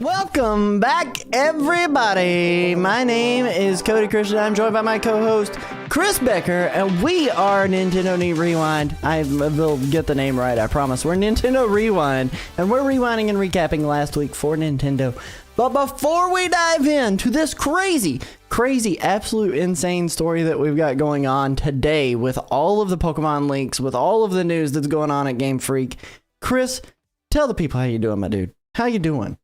Welcome back, everybody. My name is Cody Christian. I'm joined by my co-host, Chris Becker, and we are Nintendo Neat Rewind. I will get the name right, I promise. We're Nintendo Rewind, and we're rewinding and recapping last week for Nintendo. But before we dive into this crazy, absolute insane story that we've got going on today with all of the Pokemon leaks, with all of the news that's going on at Game Freak, Chris, tell the people how you doing, my dude. How you doing?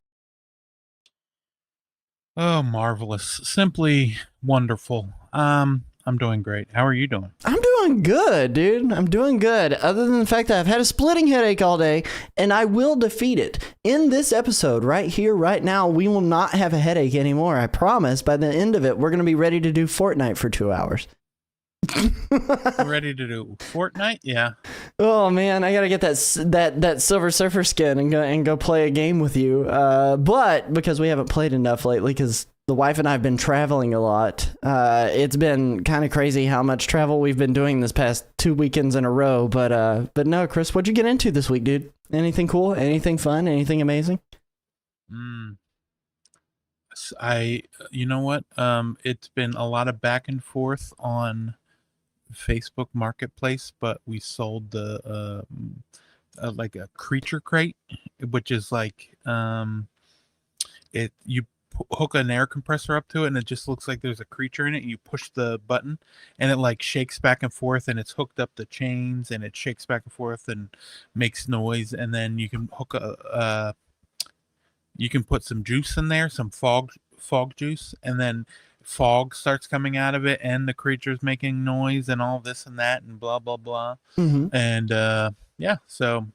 Oh, marvelous. Simply wonderful. I'm doing great. How are you doing? I'm doing good, dude. I'm doing good. Other than the fact that I've had a splitting headache all day, and I will defeat it. In this episode, right here, right now, we will not have a headache anymore. I promise. By the end of it, we're going to be ready to do Fortnite for 2 hours. Ready to do Fortnite? Yeah. Oh man, I gotta get that Silver Surfer skin and go play a game with you. But because we haven't played enough lately, because the wife and I have been traveling a lot, it's been kind of crazy how much travel we've been doing this past 2 weekends in a row. But no, Chris, what'd you get into this week, dude? Anything cool? Anything fun? Anything amazing? You know what? It's been a lot of back and forth on Facebook Marketplace, but we sold the like a creature crate, which is like you hook an air compressor up to it and it just looks like there's a creature in it. You push the button and it like shakes back and forth, and it's hooked up to chains and it shakes back and forth and makes noise, and then you can hook you can put some juice in there, some fog juice, and then fog starts coming out of it and the creature's making noise and all this and that and blah blah blah. And so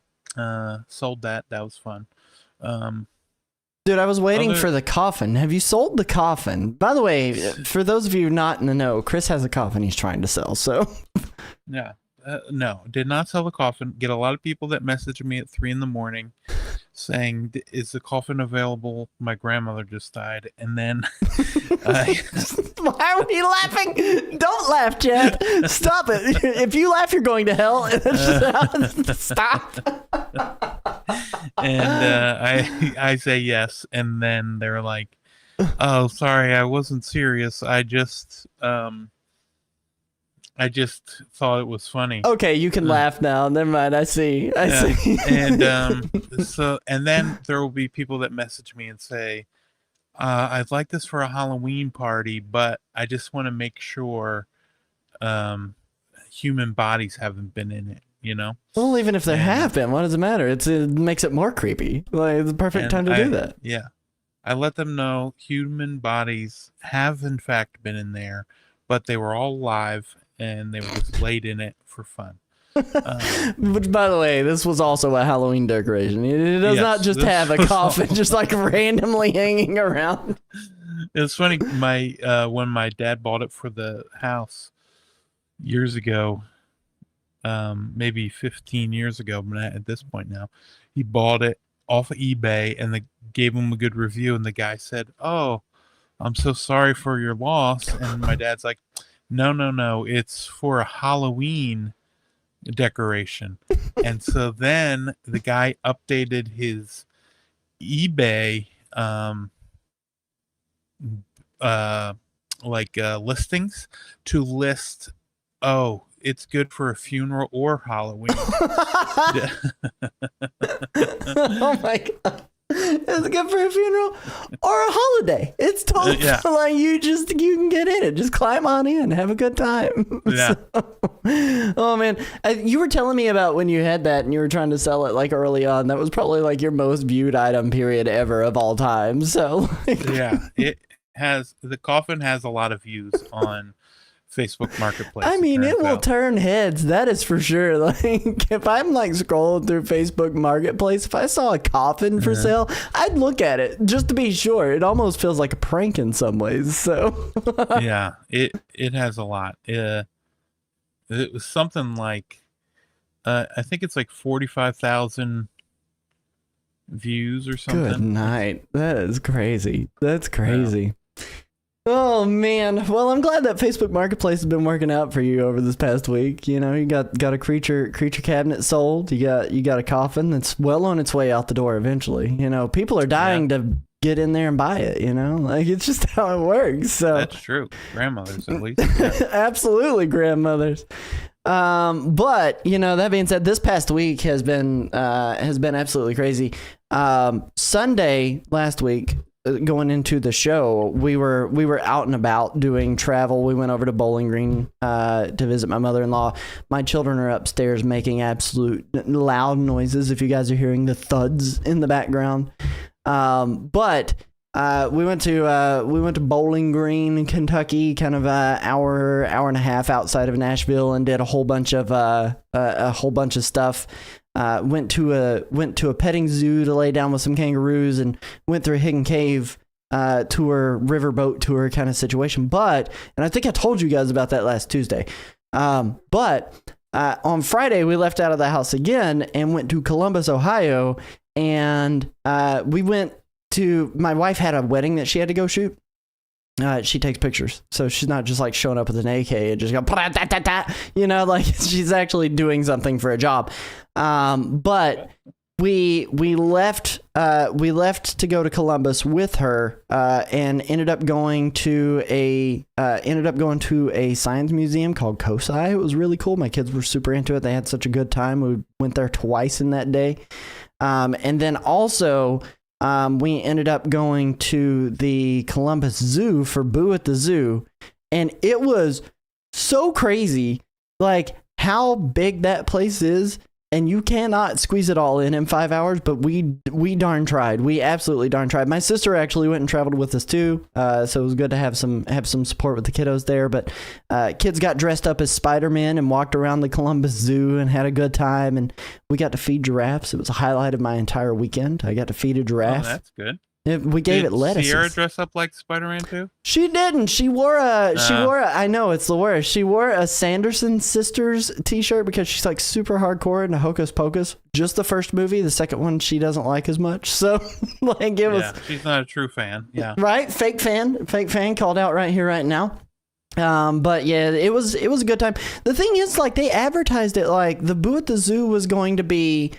sold that. That was fun. Dude, I was waiting for the coffin. Have you sold the coffin? By the way, for those of you not in the know, Chris has a coffin he's trying to sell, so yeah. No, did not sell the coffin. Get a lot of people that message me at 3 a.m. saying, is the coffin available? My grandmother just died. And then why are you laughing? Don't laugh, Chad. Stop it. If you laugh, you're going to hell. Stop. And I say yes, and then they're like, oh, sorry, I wasn't serious. I just thought it was funny. Okay, you can laugh now. Never mind. I see. And and then there will be people that message me and say, I'd like this for a Halloween party, but I just want to make sure human bodies haven't been in it, you know? Well, even if there have been, what does it matter? It makes it more creepy. Like, it's the perfect time to do that. Yeah. I let them know human bodies have in fact been in there, but they were all live and they were just laid in it for fun. Which, by the way, this was also a Halloween decoration. It does not just have a coffin just like randomly hanging around. It's funny. When my dad bought it for the house years ago, maybe 15 years ago, but at this point now, he bought it off of eBay and they gave him a good review. And the guy said, "Oh, I'm so sorry for your loss." And my dad's like, No, it's for a Halloween decoration. And so then the guy updated his eBay listings to list, oh, it's good for a funeral or Halloween. Oh my god. It's good for a funeral or a holiday. It's totally like you can get in it. Just climb on in, have a good time. Yeah. Oh man, you were telling me about when you had that and you were trying to sell it like early on. That was probably like your most viewed item period ever of all time. So yeah, the coffin has a lot of views on Facebook Marketplace. I mean, it will turn heads. That is for sure. Like, if I'm like scrolling through Facebook Marketplace, if I saw a coffin for sale, I'd look at it just to be sure. It almost feels like a prank in some ways. So yeah, it has a lot. It was something like, I think it's like 45,000 views or something. Good night. That is crazy. That's crazy. Oh man, well I'm glad that Facebook Marketplace has been working out for you over this past week. You know, you got a creature cabinet sold. You got a coffin that's well on its way out the door eventually. You know, people are dying to get in there and buy it, like it's just how it works. So That's true. Grandmothers, at least. Yeah. absolutely, grandmothers. But that being said, this past week has been absolutely crazy. Sunday last week, going into the show, we were out and about doing travel. We went over to Bowling Green to visit my mother-in-law. My children are upstairs making absolute loud noises. If you guys are hearing the thuds in the background, but we went to Bowling Green, Kentucky, kind of hour and a half outside of Nashville, and did a whole bunch of stuff. Went to a petting zoo to lay down with some kangaroos, and went through a Hidden Cave tour, riverboat tour kind of situation. And I think I told you guys about that last Tuesday. But on Friday we left out of the house again and went to Columbus, Ohio, and we went to, my wife had a wedding that she had to go shoot. She takes pictures, so she's not just like showing up with an AK and just go, like she's actually doing something for a job. But we left to go to Columbus with her, and ended up going to a science museum called COSI. It was really cool. My kids were super into it. They had such a good time. We went there twice in that day. And then also, we ended up going to the Columbus Zoo for Boo at the Zoo, and it was so crazy, like how big that place is, and you cannot squeeze it all in 5 hours, but we darn tried. We absolutely darn tried. My sister actually went and traveled with us too, so it was good to have some support with the kiddos there. But kids got dressed up as Spider-Man and walked around the Columbus Zoo and had a good time, and we got to feed giraffes. It was a highlight of my entire weekend. I got to feed a giraffe. Oh, that's good. We gave it lettuce. Did Sierra dress up like Spider-Man too? She didn't. She wore I know, it's the worst. She wore a Sanderson Sisters t-shirt because she's like super hardcore into Hocus Pocus. Just the first movie. The second one she doesn't like as much. So like it was. Yeah, she's not a true fan. Yeah. Right? Fake fan called out right here, right now. But yeah, it was a good time. The thing is, like, they advertised it like the Boo at the Zoo was going to be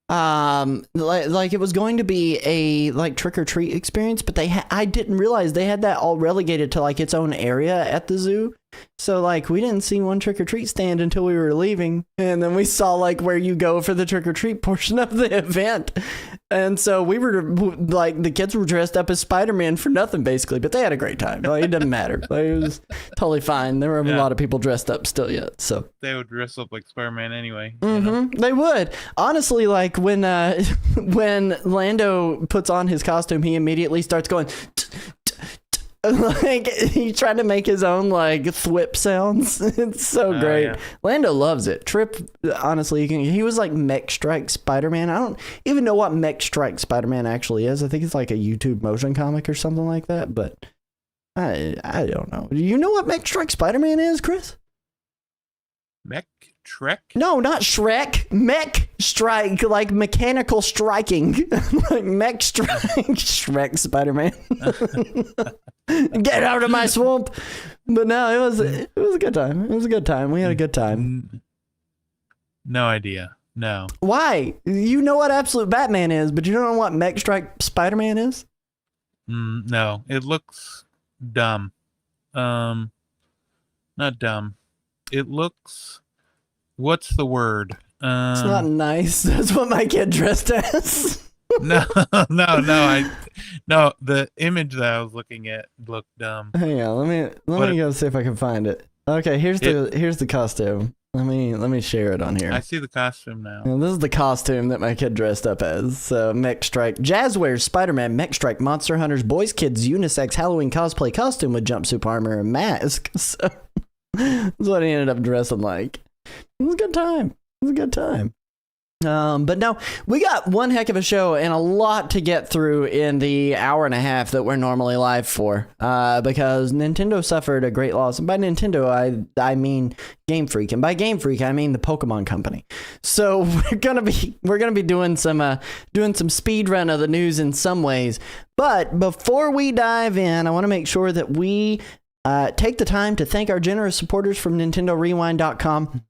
like it was going to be a like trick or treat experience, but I didn't realize they had that all relegated to like its own area at the zoo. So like we didn't see one trick or treat stand until we were leaving, and then we saw like where you go for the trick or treat portion of the event. And so we were like, the kids were dressed up as Spider-Man for nothing basically, but they had a great time. Like, it doesn't matter. Like, it was totally fine. There were a lot of people dressed up still yet. So they would dress up like Spider-Man anyway. Mm-hmm. They would. Honestly, like when Lando puts on his costume, he immediately starts going like he's trying to make his own like thwip sounds. It's so great. Yeah. Lando loves it. Trip, honestly, he was like Mech Strike Spider-Man. I don't even know what Mech Strike Spider-Man actually is. I think it's like a YouTube motion comic or something like that, but I don't know. Do you know what Mech Strike Spider-Man is, Chris? Mech Shrek? No, not Shrek. Mech Strike, like mechanical striking. Like Mech Strike. Shrek Spider-Man. Get out of my swamp. But no, it was a good time. It was a good time. We had a good time. No idea. No. Why? You know what Absolute Batman is, but you don't know what Mech Strike Spider-Man is? No. It looks dumb. Not dumb. It looks... What's the word? It's not nice. That's what my kid dressed as. No. The image that I was looking at looked dumb. Hang on, let me go see if I can find it. Okay, here's the costume. Let me share it on here. I see the costume now. This is the costume that my kid dressed up as. So Mech Strike, Jazzwares, Spider-Man, Mech Strike, Monster Hunters, Boys Kids, Unisex, Halloween cosplay costume with jumpsuit armor and mask. So that's what he ended up dressing like. It was a good time. But no, we got one heck of a show and a lot to get through in the hour and a half that we're normally live for, because Nintendo suffered a great loss. And by Nintendo, I mean Game Freak, and by Game Freak, I mean the Pokemon Company. So we're gonna be doing some speed run of the news in some ways. But before we dive in, I want to make sure that we take the time to thank our generous supporters from NintendoRewind.com.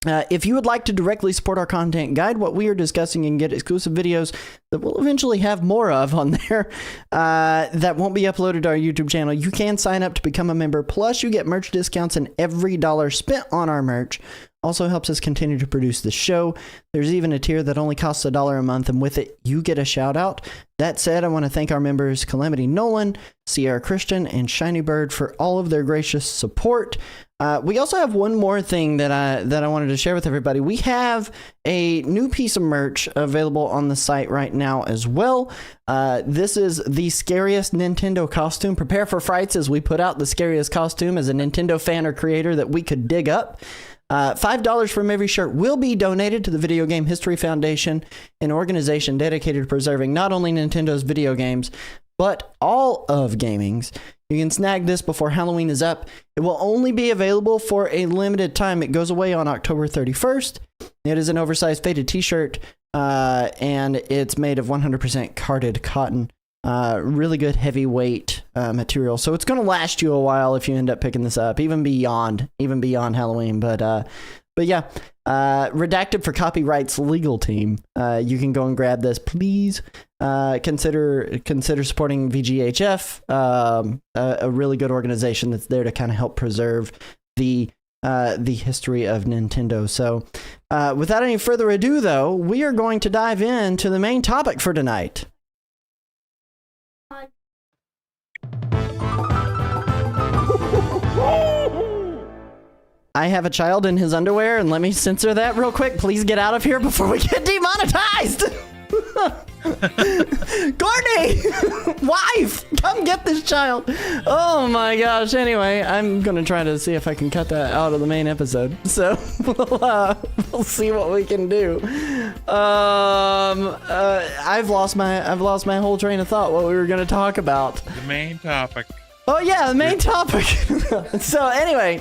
If you would like to directly support our content, guide what we are discussing, and get exclusive videos that we'll eventually have more of on there that won't be uploaded to our YouTube channel, you can sign up to become a member. Plus, you get merch discounts, and every dollar spent on our merch also helps us continue to produce the show. There's even a tier that only costs $1 a month, and with it, you get a shout out. That said, I want to thank our members Calamity Nolan, Sierra Christian, and Shiny Bird for all of their gracious support. We also have one more thing that I wanted to share with everybody. We have a new piece of merch available on the site right now as well. This is the scariest Nintendo costume. Prepare for frights as we put out the scariest costume as a Nintendo fan or creator that we could dig up. $5 from every shirt will be donated to the Video Game History Foundation, an organization dedicated to preserving not only Nintendo's video games, but all of gaming's. You can snag this before Halloween is up. It will only be available for a limited time. It goes away on October 31st. It is an oversized faded t-shirt, and it's made of 100% carded cotton. Really good heavyweight material. So it's going to last you a while if you end up picking this up, even beyond Halloween. But yeah, redacted for copyrights legal team. You can go and grab this, please. Consider supporting VGHF, a really good organization that's there to kind of help preserve the history of Nintendo. So, without any further ado, though, we are going to dive into the main topic for tonight. I have a child in his underwear, and let me censor that real quick. Please get out of here before we get demonetized. Courtney, wife, come get this child. Oh my gosh. Anyway, I'm gonna try to see if I can cut that out of the main episode. So we'll see what we can do. I've lost my whole train of thought. What we were gonna talk about. The main topic. Oh yeah, the main topic. So anyway,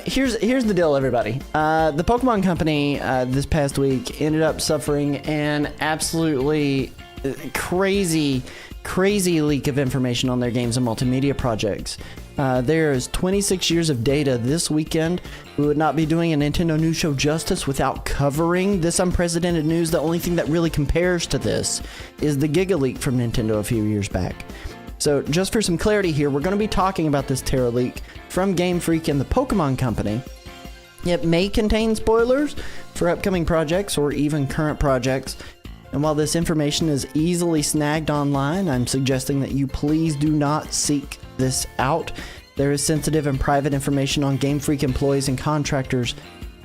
here's the deal, everybody. The Pokemon Company this past week ended up suffering an absolutely crazy leak of information on their games and multimedia projects. There is 26 years of data this weekend. We would not be doing a Nintendo News Show justice without covering this unprecedented news. The only thing that really compares to this is the Giga leak from Nintendo a few years back. So just for some clarity here, we're going to be talking about this Terra leak from Game Freak and the Pokemon Company. It may contain spoilers for upcoming projects or even current projects. And while this information is easily snagged online, I'm suggesting that you please do not seek this out. There is sensitive and private information on Game Freak employees and contractors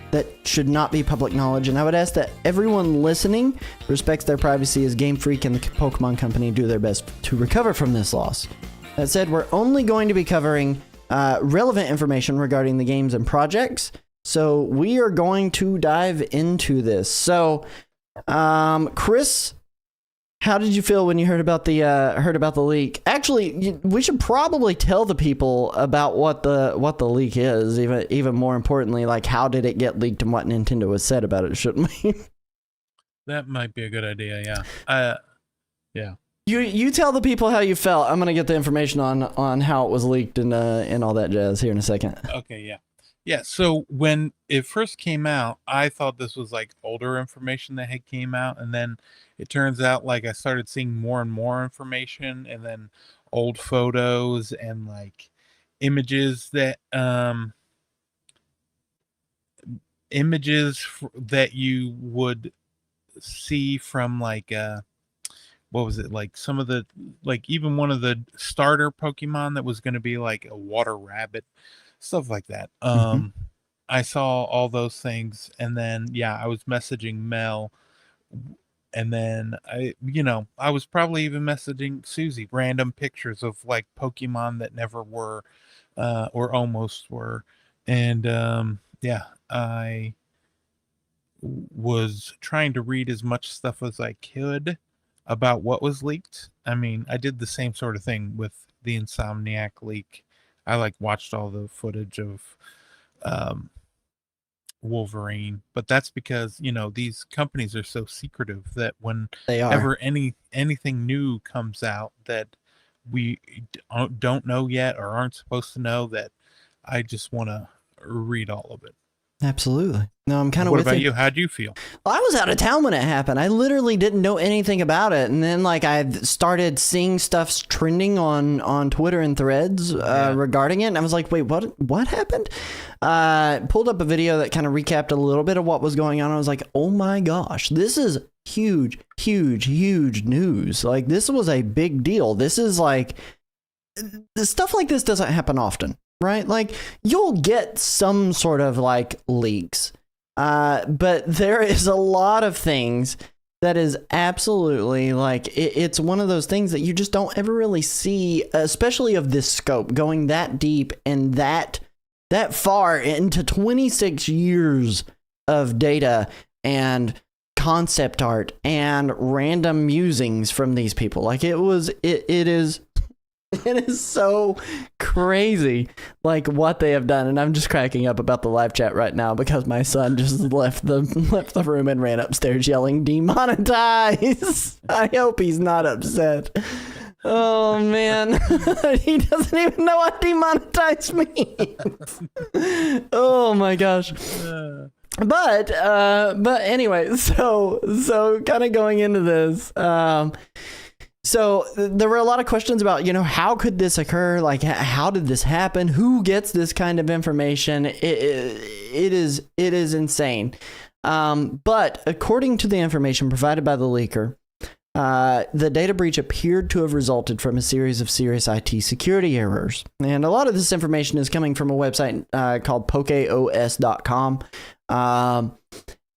that should not be public knowledge, and I would ask that everyone listening respects their privacy as Game Freak and the Pokemon Company do their best to recover from this loss. That said, we're only going to be covering relevant information regarding the games and projects, so we are going to dive into this. So, Chris, how did you feel when you heard about the leak? Actually, we should probably tell the people about what the leak is. Even more importantly, like, how did it get leaked and what Nintendo has said about it, shouldn't we? That might be a good idea. Yeah. Yeah. You tell the people how you felt. I'm gonna get the information on how it was leaked and all that jazz here in a second. Okay. Yeah. Yeah. So when it first came out, I thought this was like older information that had came out, and then it turns out like I started seeing more and more information, and then old photos and like images that that you would see from like what was it, like some of the, like even one of the starter Pokemon that was going to be like a water rabbit, stuff like that. I saw all those things, and then I was messaging Mel, and then I was probably even messaging Susie random pictures of like Pokemon that never were or almost were. And I was trying to read as much stuff as I could about what was leaked. I mean, I did the same sort of thing with the Insomniac leak. I like watched all the footage of Wolverine, but that's because these companies are so secretive that whenever anything new comes out that we don't know yet or aren't supposed to know, that I just want to read all of it. Absolutely. No, I'm kind of What with about you? How'd you feel? Well, I was out of town when it happened. I literally didn't know anything about it. And then like I started seeing stuff trending on Twitter and Threads regarding it. And I was like, wait, what happened? Pulled up a video that kind of recapped a little bit of what was going on. I was like, oh my gosh, this is huge, huge, huge news. Like this was a big deal. This is like, stuff like this doesn't happen often, right? Like you'll get some sort of like leaks. But there is a lot of things that is absolutely like, it's one of those things that you just don't ever really see, especially of this scope, going that deep and that far into 26 years of data and concept art and random musings from these people. Like it is so crazy, like what they have done, and I'm just cracking up about the live chat right now because my son just left the room and ran upstairs yelling "demonetize." I hope he's not upset. Oh man, he doesn't even know what demonetize means. Oh my gosh. But anyway, so kind of going into this. So there were a lot of questions about, how could this occur? Like, how did this happen? Who gets this kind of information? It is insane. But according to the information provided by the leaker, the data breach appeared to have resulted from a series of serious IT security errors. And a lot of this information is coming from a website called pokeos.com.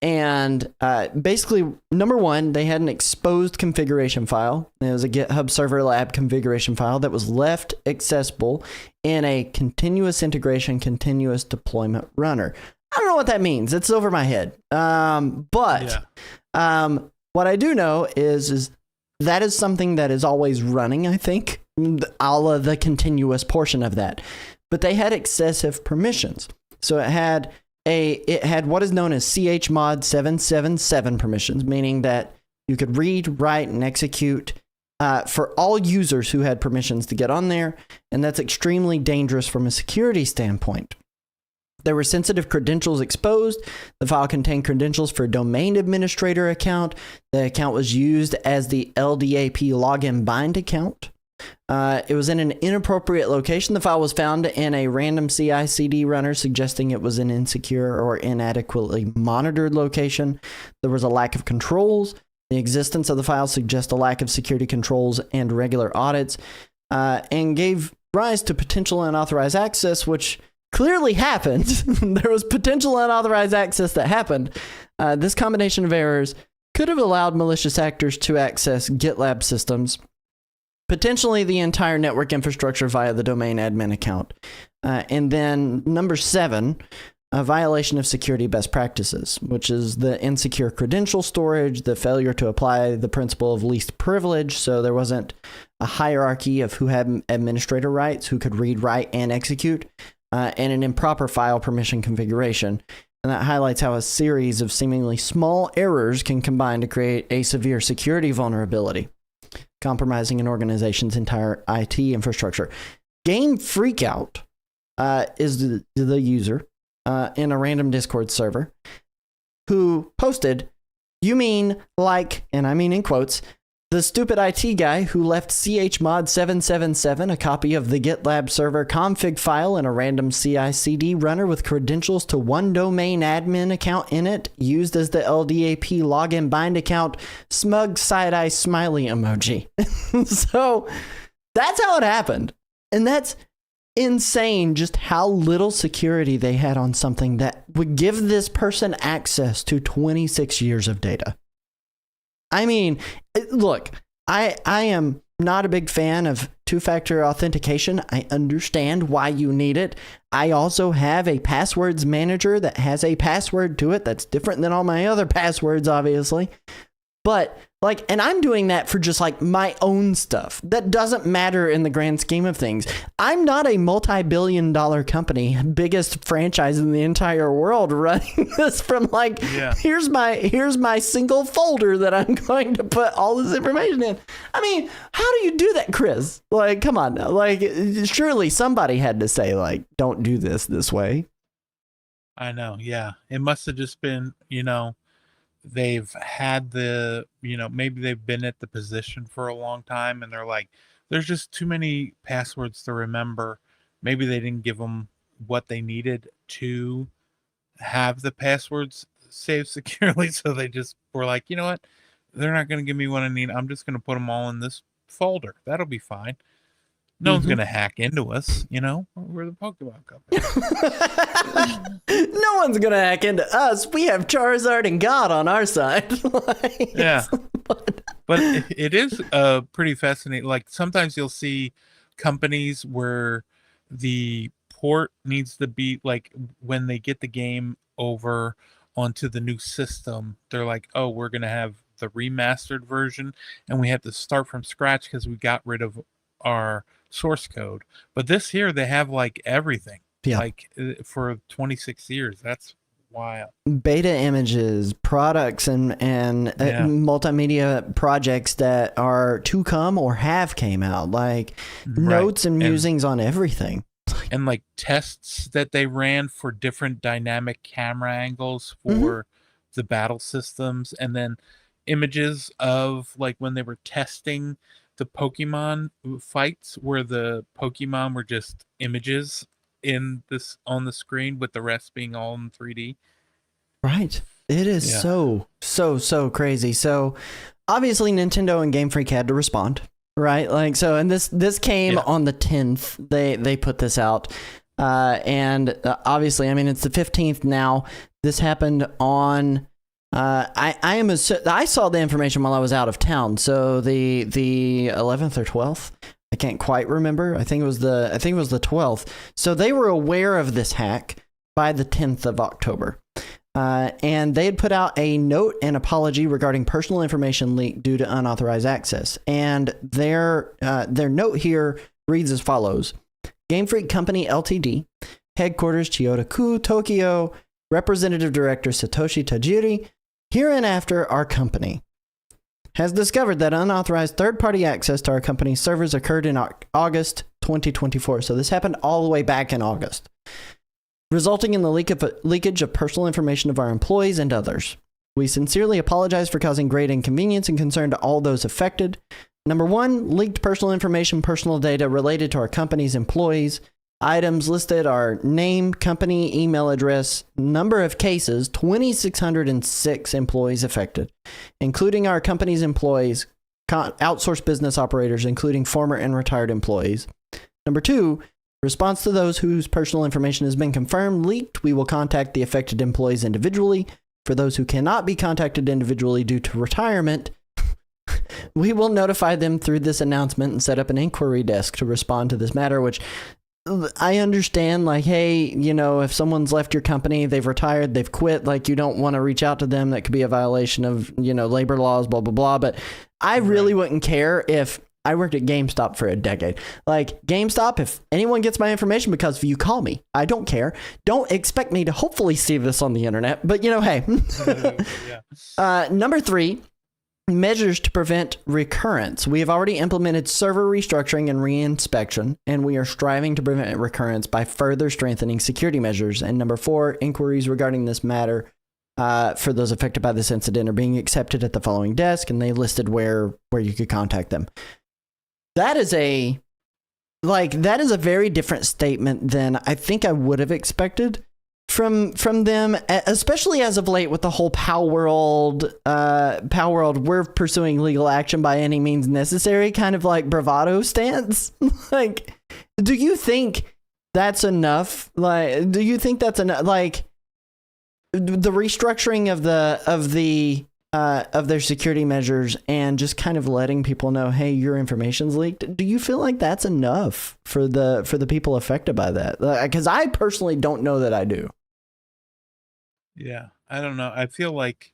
And basically, number one, they had an exposed configuration file. It was a GitHub Server Lab configuration file that was left accessible in a continuous integration, continuous deployment runner. I don't know what that means. It's over my head. But what I do know is that is something that is always running, I think, a la the continuous portion of that. But they had excessive permissions. So it had what is known as chmod 777 permissions, meaning that you could read, write, and execute for all users who had permissions to get on there, and that's extremely dangerous from a security standpoint. There were sensitive credentials exposed. The file contained credentials for a domain administrator account. The account was used as the LDAP login bind account. It was in an inappropriate location. The file was found in a random CI/CD runner, suggesting it was an insecure or inadequately monitored location. There was a lack of controls. The existence of the file suggests a lack of security controls and regular audits, and gave rise to potential unauthorized access, which clearly happened. There was potential unauthorized access that happened. This combination of errors could have allowed malicious actors to access GitLab systems, potentially the entire network infrastructure via the domain admin account. And then number 7, a violation of security best practices, which is the insecure credential storage, the failure to apply the principle of least privilege. So there wasn't a hierarchy of who had administrator rights, who could read, write, and execute, and an improper file permission configuration. And that highlights how a series of seemingly small errors can combine to create a severe security vulnerability, compromising an organization's entire IT infrastructure. Game Freakout is the user in a random Discord server who posted, "You mean like," and I mean in quotes, "the stupid IT guy who left chmod 777, a copy of the GitLab server config file in a random CI/CD runner with credentials to one domain admin account in it, used as the LDAP login bind account, smug side-eye smiley emoji." So that's how it happened. And that's insane, just how little security they had on something that would give this person access to 26 years of data. I mean, look, I am not a big fan of two-factor authentication. I understand why you need it. I also have a passwords manager that has a password to it that's different than all my other passwords, obviously. But like, and I'm doing that for just like my own stuff. That doesn't matter in the grand scheme of things. I'm not a multi-billion-dollar company, biggest franchise in the entire world, running this from like, here's my single folder that I'm going to put all this information in. I mean, how do you do that, Chris? Like, come on now. Like, surely somebody had to say like, don't do this way. I know. Yeah. It must have just been, they've had maybe they've been at the position for a long time and they're like, there's just too many passwords to remember. Maybe they didn't give them what they needed to have the passwords saved securely. So they just were like, you know what? They're not going to give me what I need. I'm just going to put them all in this folder. That'll be fine. No one's Mhm. going to hack into us. We're the Pokemon company. No one's gonna hack into us. We have Charizard and God on our side. Like, Yeah. But it is pretty fascinating. Like sometimes you'll see companies where the port needs to be like when they get the game over onto the new system, they're like, oh, we're going to have the remastered version and we have to start from scratch because we got rid of our source code. But this here, they have like everything, Yeah. like for 26 years. That's wild. Beta images, products, and Yeah. multimedia projects that are to come or have came out, like Right. notes and musings on everything. And like tests that they ran for different dynamic camera angles for the battle systems, and then images of like when they were testing the Pokemon fights where the Pokemon were just images in this on the screen with the rest being all in 3D. Right. It is Yeah. so crazy. So obviously Nintendo and Game Freak had to respond, right? Like so, and this came Yeah. on the 10th. They put this out, and obviously, I mean, it's the 15th now. This happened on. I saw the information while I was out of town, so the 11th or 12th. I can't quite remember. I think it was the 12th. So they were aware of this hack by the 10th of October. And they had put out a note and apology regarding personal information leak due to unauthorized access. And their note here reads as follows: Game Freak Company Ltd, headquarters Chiyoda-ku, Tokyo, representative director Satoshi Tajiri, hereinafter our company, has discovered that unauthorized third-party access to our company's servers occurred in August 2024. So this happened all the way back in August, resulting in the leakage of personal information of our employees and others. We sincerely apologize for causing great inconvenience and concern to all those affected. Number one, leaked personal information, personal data related to our company's employees. Items listed are name, company, email address, number of cases, 2,606 employees affected, including our company's employees, outsourced business operators, including former and retired employees. Number two, response to those whose personal information has been confirmed leaked, we will contact the affected employees individually. For those who cannot be contacted individually due to retirement, we will notify them through this announcement and set up an inquiry desk to respond to this matter, which I understand, like, hey, if someone's left your company, they've retired, they've quit, like, you don't want to reach out to them. That could be a violation of, labor laws, blah, blah, blah. But I really wouldn't care if I worked at GameStop for a decade. Like, GameStop, if anyone gets my information because you call me, I don't care. Don't expect me to hopefully see this on the internet, but hey. Number three, measures to prevent recurrence. We have already implemented server restructuring and reinspection, and we are striving to prevent recurrence by further strengthening security measures. And number four, inquiries regarding this matter for those affected by this incident are being accepted at the following desk, and they listed where you could contact them. That is a very different statement than I think I would have expected from them, especially as of late with the whole Power World, we're pursuing legal action by any means necessary kind of like bravado stance. Like, do you think that's enough? Like, do you think that's enough? Like, the restructuring of their security measures and just kind of letting people know, hey, your information's leaked. Do you feel like that's enough for the people affected by that? Because I personally don't know that I do. Yeah, I don't know. I feel like,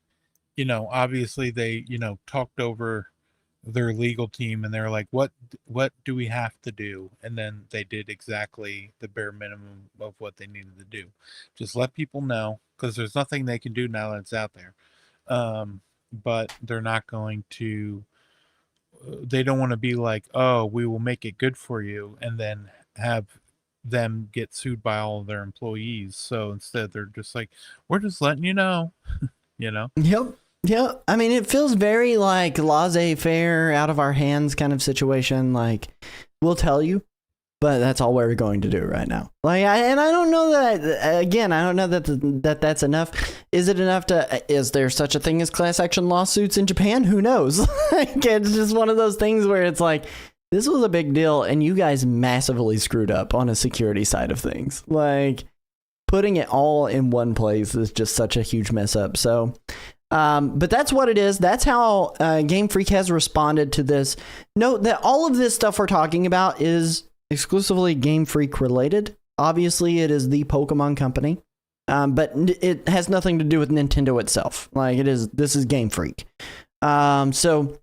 obviously they, talked over their legal team and they're like, what do we have to do? And then they did exactly the bare minimum of what they needed to do. Just let people know, because there's nothing they can do now that it's out there. But they're not going to, they don't want to be like, oh, we will make it good for you, and then have them get sued by all of their employees. So instead, they're just like, we're just letting you know, you know? Yep. Yeah. I mean, it feels very like laissez-faire, out of our hands kind of situation. Like, we'll tell you, but that's all we're going to do right now. Like, I don't know that, again, I don't know that that's enough. Is it enough is there such a thing as class action lawsuits in Japan? Who knows? Like, it's just one of those things where it's like, this was a big deal and you guys massively screwed up on a security side of things. Like, putting it all in one place is just such a huge mess up. So, but that's what it is. That's how Game Freak has responded to this. Note that all of this stuff we're talking about is exclusively Game Freak related. Obviously, it is the Pokemon company, but it has nothing to do with Nintendo itself. Like, this is Game Freak. So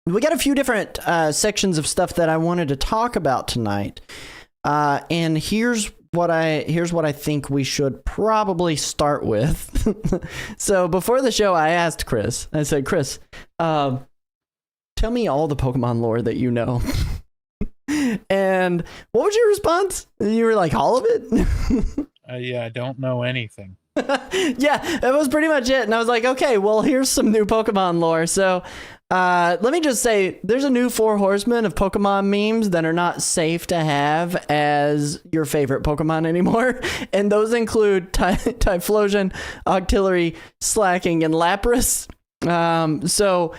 we got a few different sections of stuff that I wanted to talk about tonight. And here's what I think we should probably start with. So before the show, I asked Chris. I said, Chris, tell me all the Pokemon lore that you know. And what was your response? You were like, all of it? Yeah, I don't know anything. Yeah, that was pretty much it. And I was like, okay, well, here's some new Pokemon lore. So let me just say, there's a new 4 horsemen of Pokemon memes that are not safe to have as your favorite Pokemon anymore. And those include Typhlosion, Octillery, Slacking, and Lapras. So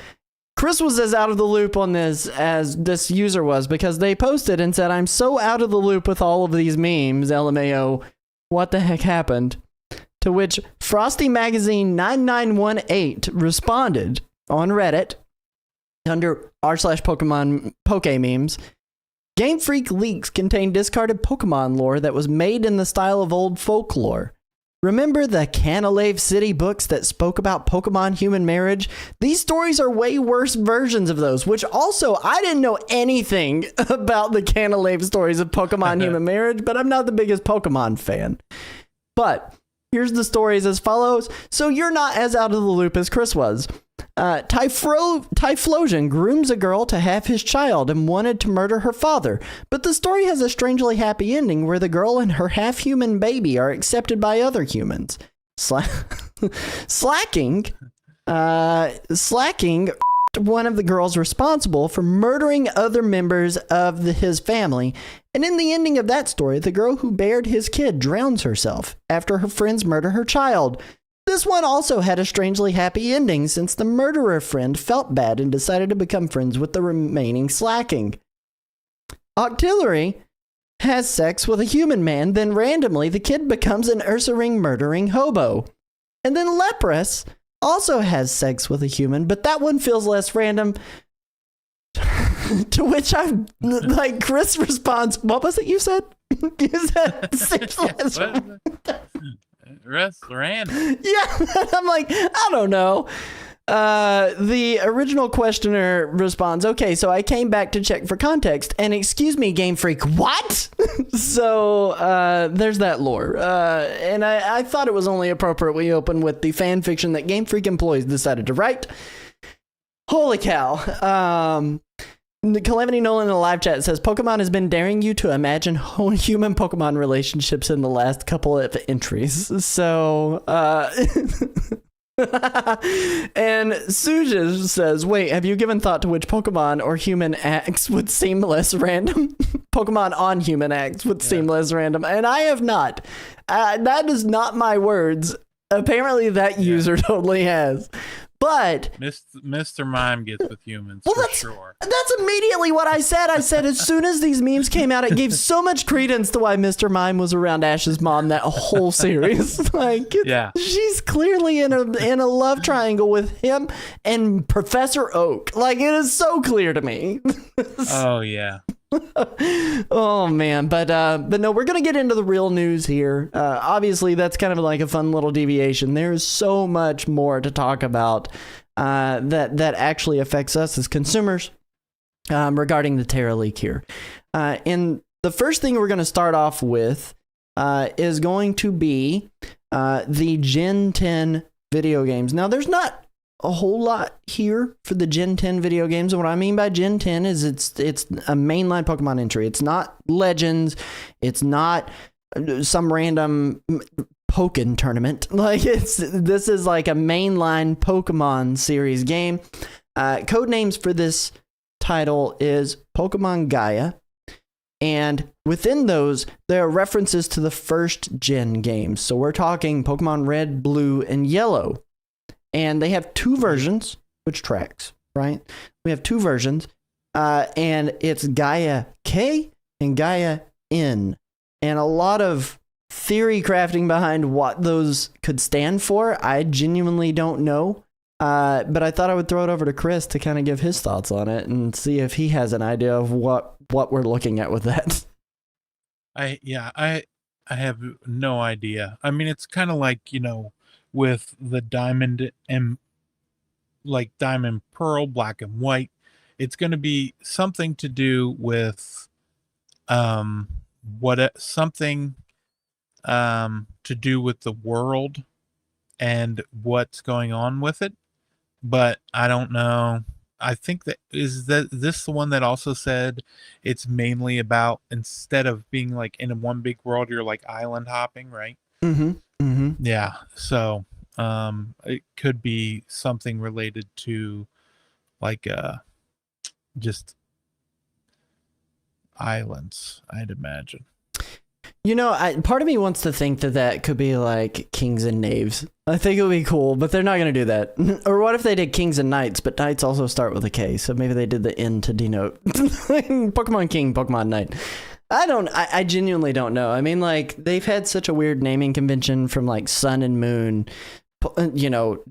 Chris was as out of the loop on this as this user was, because they posted and said, I'm so out of the loop with all of these memes, LMAO, what the heck happened? To which Frosty Magazine 9918 responded on Reddit under r/Pokemon Poke memes. Game Freak leaks contain discarded Pokemon lore that was made in the style of old folklore. Remember the Canalave City books that spoke about Pokemon human marriage? These stories are way worse versions of those, which also, I didn't know anything about the Canalave stories of Pokemon human marriage, but I'm not the biggest Pokemon fan. But here's the stories as follows. So you're not as out of the loop as Chris was. Typhlosion grooms a girl to have his child and wanted to murder her father, but the story has a strangely happy ending where the girl and her half-human baby are accepted by other humans. Slacking, one of the girls responsible for murdering other members of his family, and in the ending of that story, the girl who bared his kid drowns herself after her friends murder her child. This one also had a strangely happy ending since the murderer friend felt bad and decided to become friends with the remaining Slacking. Octillery has sex with a human man, then randomly the kid becomes an Ursaring murdering hobo. And then Lapras also has sex with a human, but that one feels less random. To which Chris responds, what was it you said? You said seems less random. Yeah, I'm like, I don't know. The original questioner responds, okay, so I came back to check for context, and excuse me, Game Freak, what? So there's that lore. And I thought it was only appropriate we open with the fan fiction that Game Freak employees decided to write. Holy cow. Calamity Nolan in the live chat says, Pokemon has been daring you to imagine human Pokemon relationships in the last couple of entries. So, and Suja says, wait, have you given thought to which Pokemon or human acts would seem less random? Pokemon on human acts would seem less random. And I have not. That is not my words. Apparently that user totally has. But Mr. Mime gets with humans, sure. That's immediately what I said. I said as soon as these memes came out, it gave so much credence to why Mr. Mime was around Ash's mom that whole series. She's clearly in a love triangle with him and Professor Oak. Like, it is so clear to me. Oh yeah. Oh man, but no, we're gonna get into the real news here. Obviously that's kind of like a fun little deviation. There's so much more to talk about that actually affects us as consumers regarding the Terra leak here. And the first thing we're going to start off with is going to be the Gen 10 video games. Now there's not a whole lot here for the Gen 10 video games. And what I mean by Gen 10 is it's a mainline Pokemon entry. It's not Legends. It's not some random Pokken tournament. Like this is like a mainline Pokemon series game. Code names for this title is Pokemon Gaia. And within those, there are references to the first gen games. So we're talking Pokemon Red, Blue, and Yellow. And they have two versions, which tracks, right? We have two versions, and it's Gaia K and Gaia N. And a lot of theory crafting behind what those could stand for, I genuinely don't know. But I thought I would throw it over to Chris to kind of give his thoughts on it and see if he has an idea of what we're looking at with that. I have no idea. I mean, it's kind of like, with the diamond and like diamond pearl, black and white, it's going to be something to do with something to do with the world and what's going on with it. But I don't know. I think this the one that also said it's mainly about, instead of being like in one big world, you're like island hopping, right? Mm-hmm. Mm-hmm. Yeah. So it could be something related to like just islands, I'd imagine. Part of me wants to think that could be like Kings and Knaves. I think it would be cool, but they're not going to do that. Or what if they did Kings and Knights, but Knights also start with a K, so maybe they did the N to denote Pokemon King, Pokemon Knight. I genuinely don't know. I mean, like, they've had such a weird naming convention from like Sun and Moon,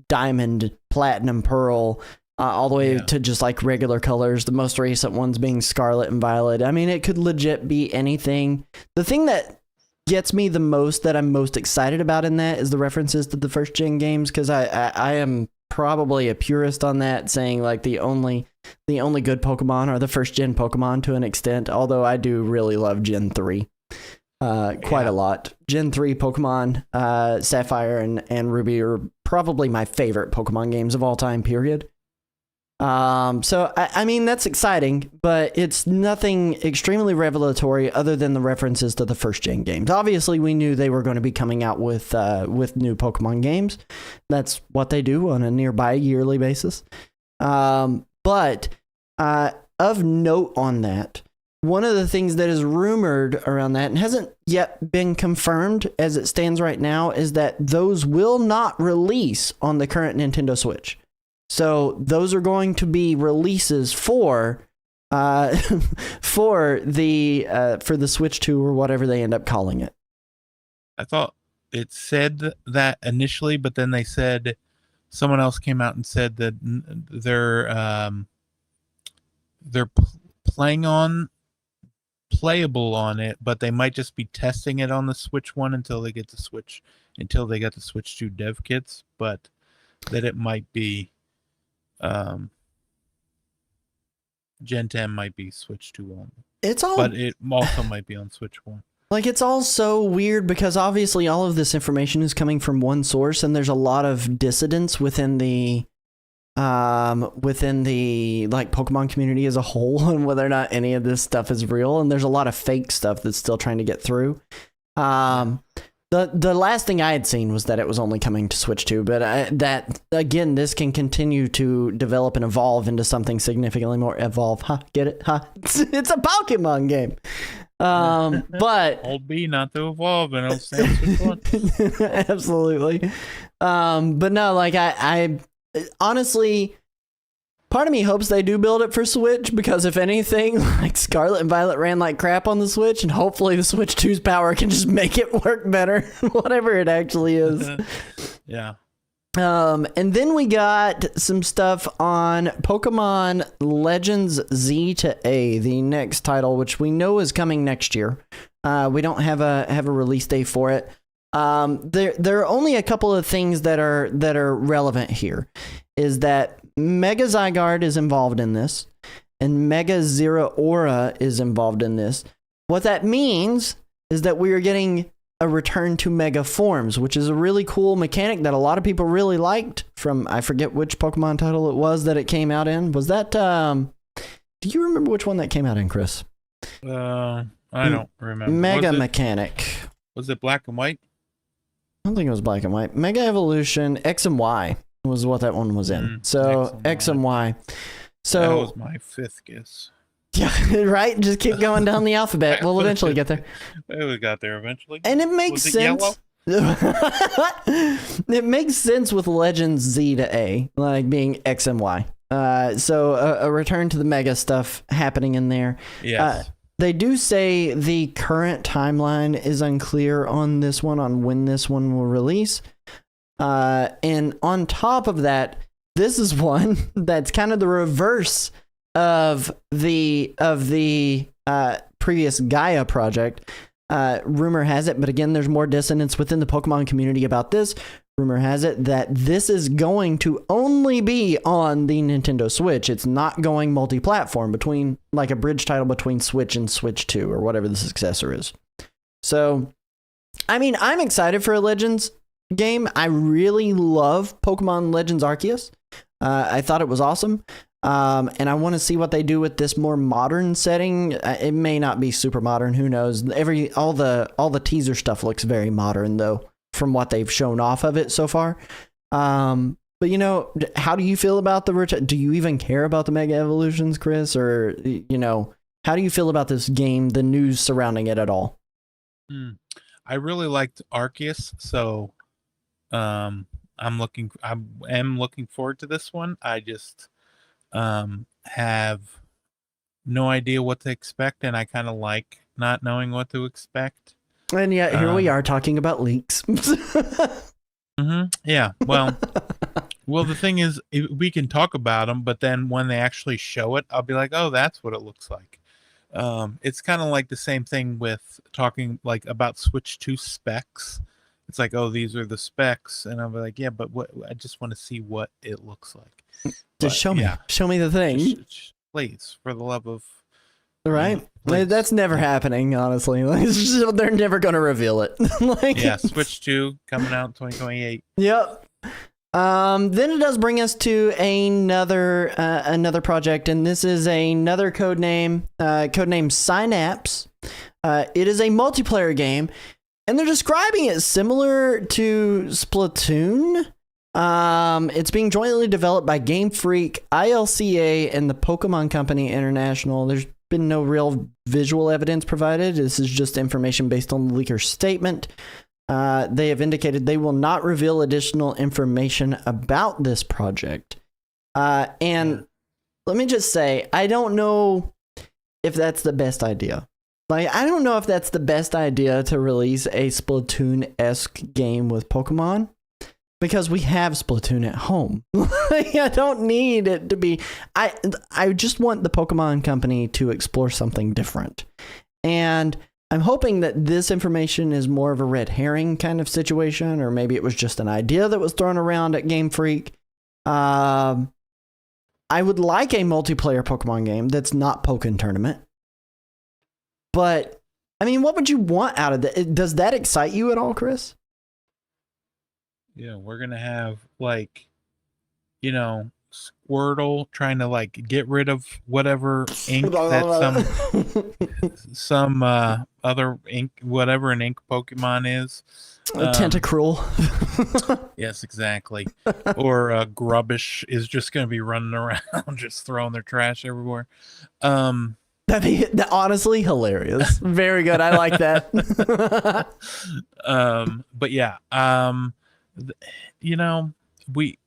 Diamond, Platinum, Pearl, all the way to just like regular colors. The most recent ones being Scarlet and Violet. I mean, it could legit be anything. The thing that gets me the most, that I'm most excited about in that, is the references to the first gen games, because I am probably a purist on that, saying like the only good Pokemon are the first gen Pokemon to an extent, although I do really love Gen 3 quite a lot. Gen 3 Pokemon, Sapphire and Ruby are probably my favorite Pokemon games of all time, period. So I mean, that's exciting, but it's nothing extremely revelatory other than the references to the first gen games. Obviously, we knew they were going to be coming out with new Pokemon games. That's what they do on a nearby yearly basis. But of note on that, one of the things that is rumored around that and hasn't yet been confirmed as it stands right now is that those will not release on the current Nintendo Switch. So those are going to be releases for for the Switch 2 or whatever they end up calling it. I thought it said that initially, but then they said, someone else came out and said that they're playable on it, but they might just be testing it on the Switch 1 until they get the Switch 2 dev kits, but that it might be Gen 10 might be Switch 2 only. But it also might be on Switch 1. Like, it's all so weird because obviously all of this information is coming from one source, and there's a lot of dissidence within the like Pokemon community as a whole on whether or not any of this stuff is real, and there's a lot of fake stuff that's still trying to get through. The last thing I had seen was that it was only coming to Switch 2, but that, again, this can continue to develop and evolve into something significantly more evolved. Huh? Get it? Huh? It's a Pokemon game. But Old B not to evolve, and it'll stay on Switch 1. Absolutely. But no, like I honestly, part of me hopes they do build it for Switch, because if anything, like Scarlet and Violet ran like crap on the Switch, and hopefully the Switch 2's power can just make it work better, whatever it actually is. Yeah. And then we got some stuff on Pokemon Legends Z to A, the next title, which we know is coming next year. We don't have a release date for it. There are only a couple of things that are relevant here. Is that Mega Zygarde is involved in this, and Mega Zeraora is involved in this. What that means is that we are getting a return to Mega Forms, which is a really cool mechanic that a lot of people really liked from, I forget which Pokemon title it was that it came out in. Was that, do you remember which one that came out in, Chris? I don't remember. Mega Mechanic. Was it Black and White? I don't think it was Black and White. Mega Evolution X and Y was what that one was in. So X and Y. So that was my fifth guess. Yeah, right? Just keep going down the alphabet. We'll eventually get there. We got there eventually. And it makes sense. It makes sense with Legends Z to A, like being X and Y. So a return to the Mega stuff happening in there. Yes. They do say the current timeline is unclear on this one, on when this one will release. And on top of that, this is one that's kind of the reverse of the previous Gaia project. Rumor has it, but again, there's more dissonance within the Pokemon community about this. Rumor has it that this is going to only be on the Nintendo Switch. It's not going multi-platform, between like a bridge title between Switch and Switch 2 or whatever the successor is. So, I mean, I'm excited for a Legends game. I really love Pokemon Legends Arceus. I thought it was awesome. And I want to see what they do with this more modern setting. It may not be super modern. Who knows? All the teaser stuff looks very modern though, from what they've shown off of it so far. But you know, how do you feel about do you even care about the Mega Evolutions, Chris? Or, you know, how do you feel about this game, the news surrounding it at all? I really liked Arceus, so I am looking forward to this one. I just have no idea what to expect, and I kind of like not knowing what to expect. And yet here we are talking about leaks. Yeah, well, the thing is, we can talk about them, but then when they actually show it, I'll be like, oh, that's what it looks like. It's kind of like the same thing with talking like about Switch 2 specs. It's like, oh, these are the specs, and I'll be like, yeah, but what? I just want to see what it looks like. Just show me the thing, please, for the love of. Right, that's never happening. Honestly, they're never going to reveal it. Yeah, Switch 2 coming out in 2028. Yep. Then it does bring us to another project, and this is another codename Synapse. It is a multiplayer game, and they're describing it similar to Splatoon. It's being jointly developed by Game Freak, ILCA, and the Pokemon Company International. There's been no real visual evidence provided. This is just information based on the leaker's statement. They have indicated they will not reveal additional information about this project. And let me just say, I don't know if that's the best idea. Like, I don't know if that's the best idea to release a Splatoon-esque game with Pokemon, because we have Splatoon at home. I don't need it to be. I just want the Pokemon Company to explore something different. And I'm hoping that this information is more of a red herring kind of situation, or maybe it was just an idea that was thrown around at Game Freak. I would like a multiplayer Pokemon game that's not Pokken Tournament. But, I mean, what would you want out of that? Does that excite you at all, Chris? Yeah, we're going to have, like, you know, Squirtle trying to, like, get rid of whatever ink that some other ink, whatever an ink Pokemon is. Tentacruel. Yes, exactly. Or Grubbish is just going to be running around, just throwing their trash everywhere. That'd be honestly hilarious. Very good. I like that. But yeah, you know, we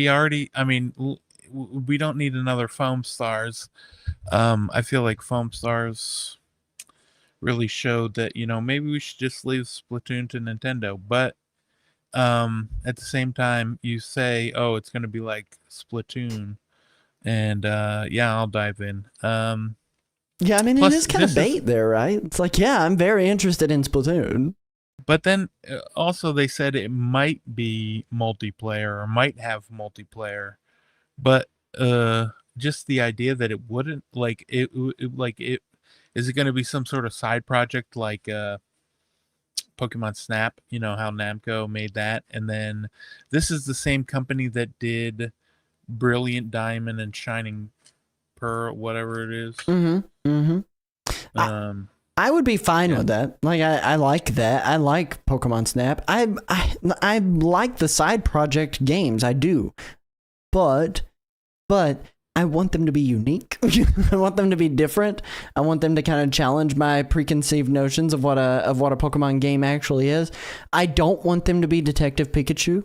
already, I mean, we don't need another Foam Stars. I feel like Foam Stars really showed that, you know, maybe we should just leave Splatoon to Nintendo. But at the same time, you say, oh, it's going to be like Splatoon. And yeah, I'll dive in. Yeah, I mean, it is kind of bait there, right? It's like, yeah, I'm very interested in Splatoon. But then also they said it might be multiplayer or might have multiplayer. But just the idea that it wouldn't, like, is it going to be some sort of side project like Pokemon Snap. You know how Namco made that, and then this is the same company that did Brilliant Diamond and Shining Pearl, whatever it is. Mm-hmm. Mm-hmm. I would be fine with that. Like I like that. I like Pokemon Snap. I like the side project games. I do, but I want them to be unique. I want them to be different. I want them to kind of challenge my preconceived notions of what a Pokemon game actually is. I don't want them to be Detective Pikachu.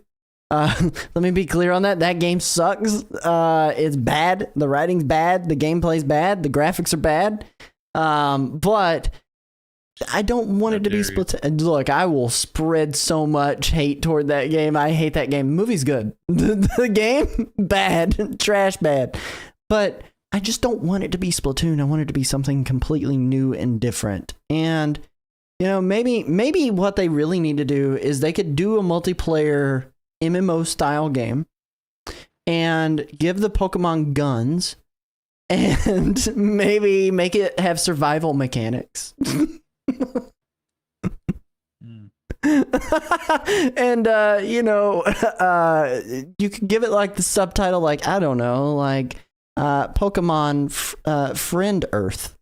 Let me be clear on that. That game sucks. It's bad. The writing's bad. The gameplay's bad. The graphics are bad. But I don't want it to be Splatoon. Look, I will spread so much hate toward that game. I hate that game. The movie's good. The game, bad. Trash bad. But I just don't want it to be Splatoon. I want it to be something completely new and different. And, you know, maybe what they really need to do is they could do a multiplayer MMO style game and give the Pokemon guns and maybe make it have survival mechanics. And you know, you could give it like the subtitle, like, I don't know, like Pokemon Friend Earth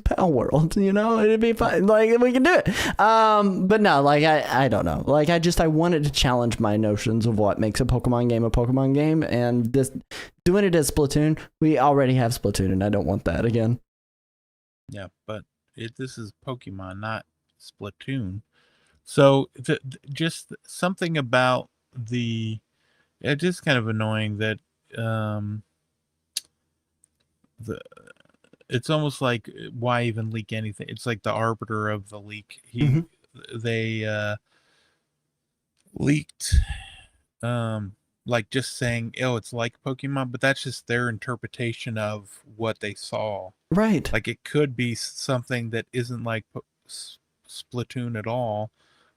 Pal World, you know, it'd be fine. Like, we can do it. But no, like, I don't know. Like, I wanted to challenge my notions of what makes a Pokemon game, and this doing it as Splatoon, we already have Splatoon, and I don't want that again. Yeah, but this is Pokemon, not Splatoon. So just something about it's just kind of annoying that it's almost like, why even leak anything? It's like the arbiter of the leak. They leaked like just saying, oh, it's like Pokemon, but that's just their interpretation of what they saw. Right. Like, it could be something that isn't like Splatoon at all,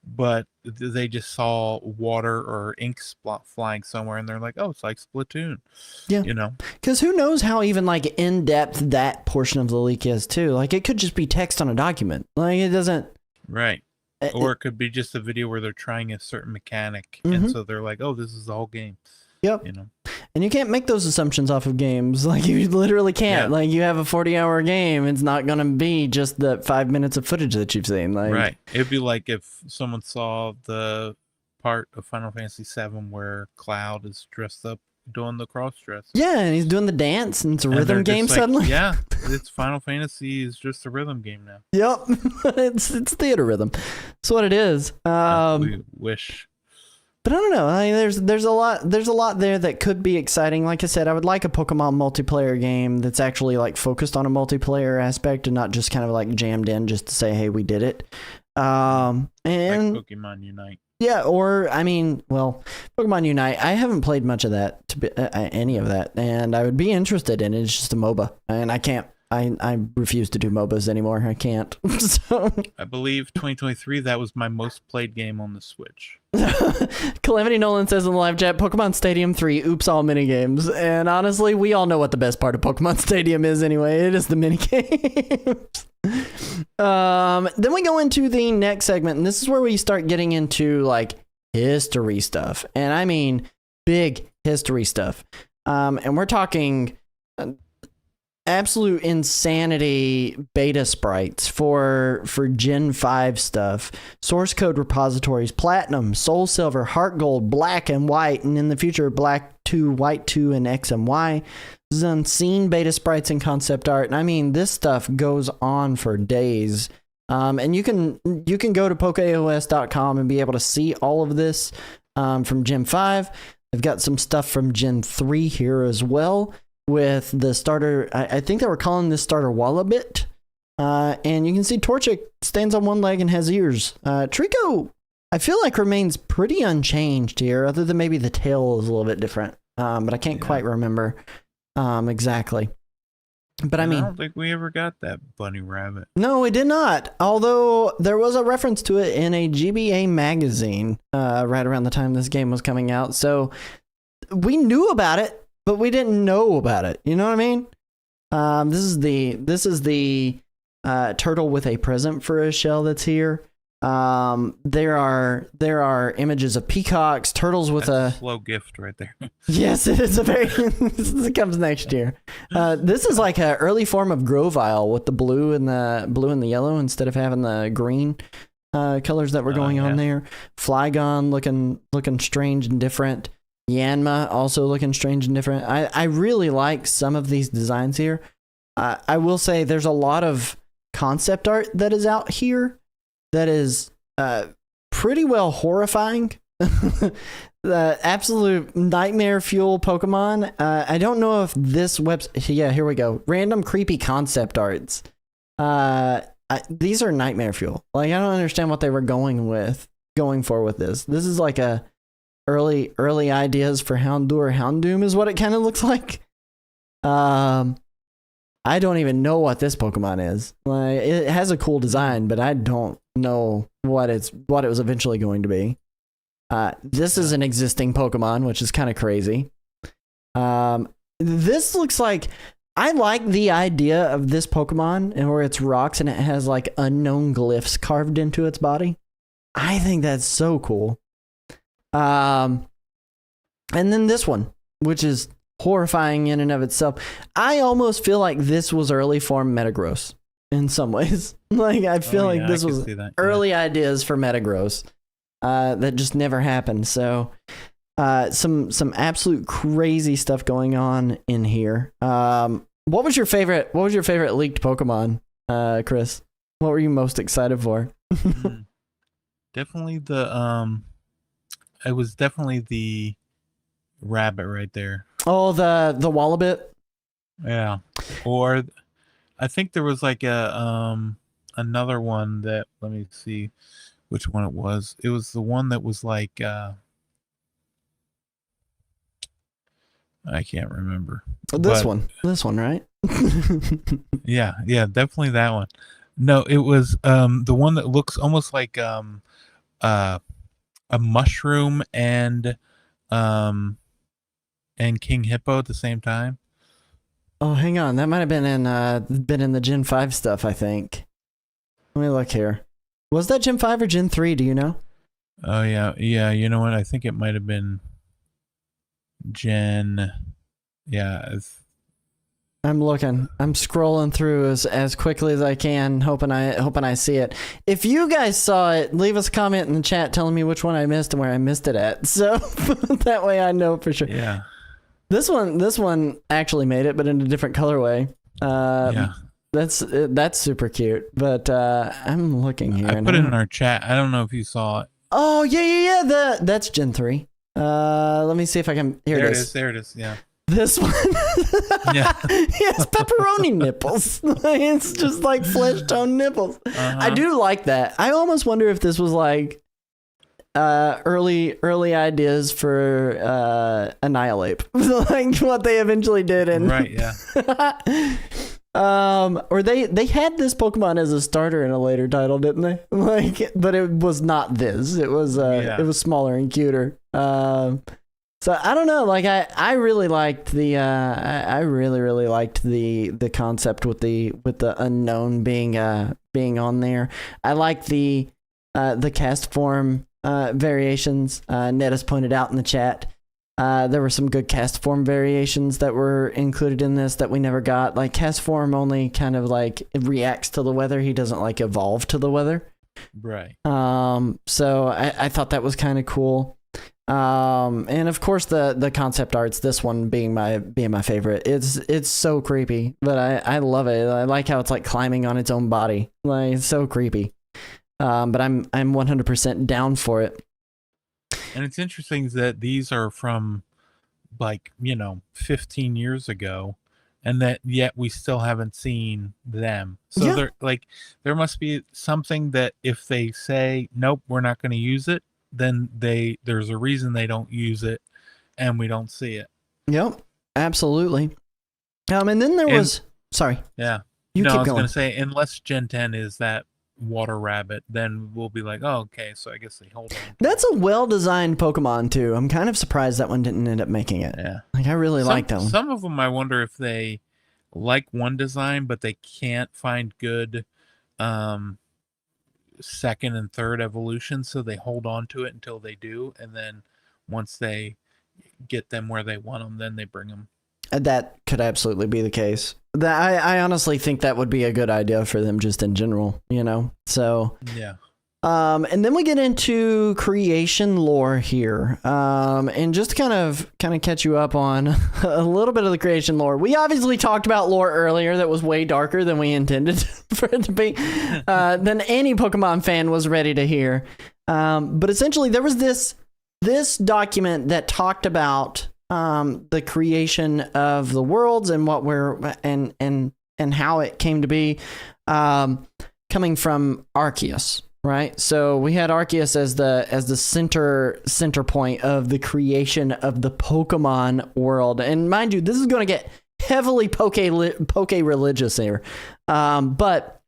but they just saw water or ink flying somewhere, and they're like, oh, it's like Splatoon. Yeah. You know? Because who knows how even like in-depth that portion of the leak is too. Like, it could just be text on a document. Like, it doesn't... Right. Or it could be just a video where they're trying a certain mechanic, and so they're like, oh, this is the whole game. Yep. You know? And you can't make those assumptions off of games. Like, you literally can't. Yeah. Like, you have a 40-hour game, it's not going to be just the 5 minutes of footage that you've seen. Like, right. It'd be like if someone saw the part of Final Fantasy VII where Cloud is dressed up doing the cross dress. Yeah, and he's doing the dance, and it's a rhythm game like, suddenly. Yeah, it's Final Fantasy is just a rhythm game now. Yep. it's theater rhythm. That's what it is. We wish. But I don't know. I mean, there's a lot there that could be exciting. Like I said, I would like a Pokemon multiplayer game that's actually like focused on a multiplayer aspect and not just kind of like jammed in just to say, hey, we did it. And like Pokemon Unite. Yeah, or I mean, well, Pokemon Unite. I haven't played much of that, any of that, and I would be interested in it. It's just a MOBA, and I can't. I refuse to do MOBAs anymore. I can't. So. I believe 2023, that was my most played game on the Switch. Calamity Nolan says in the live chat, Pokemon Stadium 3, oops, all minigames. And honestly, we all know what the best part of Pokemon Stadium is anyway. It is the minigames. Then we go into the next segment, and this is where we start getting into like history stuff. And I mean big history stuff. And we're talking absolute insanity beta sprites for Gen 5 stuff, source code repositories, platinum, soul silver, heart gold, black and white, and in the future black 2, white 2, and X and Y. This is unseen beta sprites and concept art, and I mean this stuff goes on for days. And you can go to pokeos.com and be able to see all of this from Gen 5. They've got some stuff from Gen 3 here as well, with the starter. I think they were calling this starter Wallabit. And you can see Torchic stands on one leg and has ears. Trico, I feel like, remains pretty unchanged here, other than maybe the tail is a little bit different. But I can't quite remember exactly. But I mean, I don't think we ever got that bunny rabbit. No, we did not. Although there was a reference to it in a GBA magazine right around the time this game was coming out. So we knew about it, but we didn't know about it. You know what I mean? This is the turtle with a present for a shell that's here. There are images of peacocks, turtles with That's a. a slow gift right there. Yes, it is a very. It comes next year. This is like an early form of Grovyle with the blue and the yellow instead of having the green colors that were going on there. Flygon looking strange and different. Yanma also looking strange and different. I really like some of these designs here. I will say there's a lot of concept art that is out here that is pretty well horrifying. The absolute nightmare fuel Pokemon. I don't know if this yeah, here we go. Random creepy concept arts. These are nightmare fuel. Like, I don't understand what they were going for with this. This is like a early ideas for Houndour Houndoom is what it kind of looks like. I don't even know what this Pokemon is. Like, it has a cool design, but I don't know what it was eventually going to be. This is an existing Pokemon, which is kind of crazy. This looks like, I like the idea of this Pokemon and where it's rocks and it has like unknown glyphs carved into its body. I think that's so cool. And then this one, which is horrifying in and of itself. I almost feel like this was early form Metagross in some ways. Like, I feel like this was early ideas for Metagross that just never happened. So some absolute crazy stuff going on in here. What was your favorite leaked Pokemon, Chris? What were you most excited for? Definitely it was definitely the rabbit right there. Oh, the Wallabit? Yeah. Or I think there was like a another one that, let me see which one it was. It was the one that was like I can't remember. This one, right? yeah, definitely that one. No, it was the one that looks almost like a mushroom and King Hippo at the same time. Oh, hang on. That might have been in the Gen 5 stuff, I think. Let me look here. Was that Gen 5 or Gen 3? Do you know? Oh, yeah. Yeah, you know what? I think it might have been Gen... Yeah. I'm looking. I'm scrolling through as quickly as I can, hoping I see it. If you guys saw it, leave us a comment in the chat telling me which one I missed and where I missed it at. So that way I know for sure. Yeah. This one actually made it, but in a different colorway. Yeah. That's super cute. But I'm looking here. I put it in our chat. I don't know if you saw it. Oh yeah. That's Gen 3. Let me see if I can. Here it is. There it is. Yeah. This one. Yeah. It's pepperoni nipples. It's just like flesh tone nipples. I do like that. I almost wonder if this was like early ideas for Annihilate. Like what they eventually did in Right, yeah. Or they had this Pokemon as a starter in a later title, didn't they? Like, but it was not this. It was it was smaller and cuter. So I don't know. Like I really liked the I really liked the concept with the unknown being on there. I like the cast form variations. Ned has pointed out in the chat. There were some good cast form variations that were included in this that we never got. Like cast form only kind of like reacts to the weather. He doesn't like evolve to the weather. Right. So I thought that was kind of cool. And of course the concept arts, this one being my favorite. It's so creepy, but I love it. I like how it's like climbing on its own body. Like it's so creepy. But I'm 100% down for it. And it's interesting that these are from like, 15 years ago, and that yet we still haven't seen them. So Yeah. they're like, there must be something that if they say, nope, we're not going to use it, then there's a reason they don't use it and we don't see it. Yep, absolutely. And then there was, sorry. Yeah. You keep I was going. going to say, unless Gen 10 is that water rabbit, then we'll be like, oh, okay, so I guess they hold on. That's a well-designed Pokemon too. I'm kind of surprised that one didn't end up making it. Yeah. Like I really like that one. Some of them, I wonder if they like one design, but they can't find good second and third evolution, so they hold on to it until they do, and then once they get them where they want them, then they bring them. That could absolutely be the case. I honestly think that would be a good idea for them just in general, So yeah. And then we get into creation lore here. And just to kind of catch you up on a little bit of the creation lore. We obviously talked about lore earlier that was way darker than we intended for it to be, than any Pokemon fan was ready to hear. But essentially there was this document that talked about the creation of the worlds and what and how it came to be, coming from Arceus. Right, so we had Arceus as the center point of the creation of the Pokemon world, and mind you, this is going to get heavily Poke religious here. But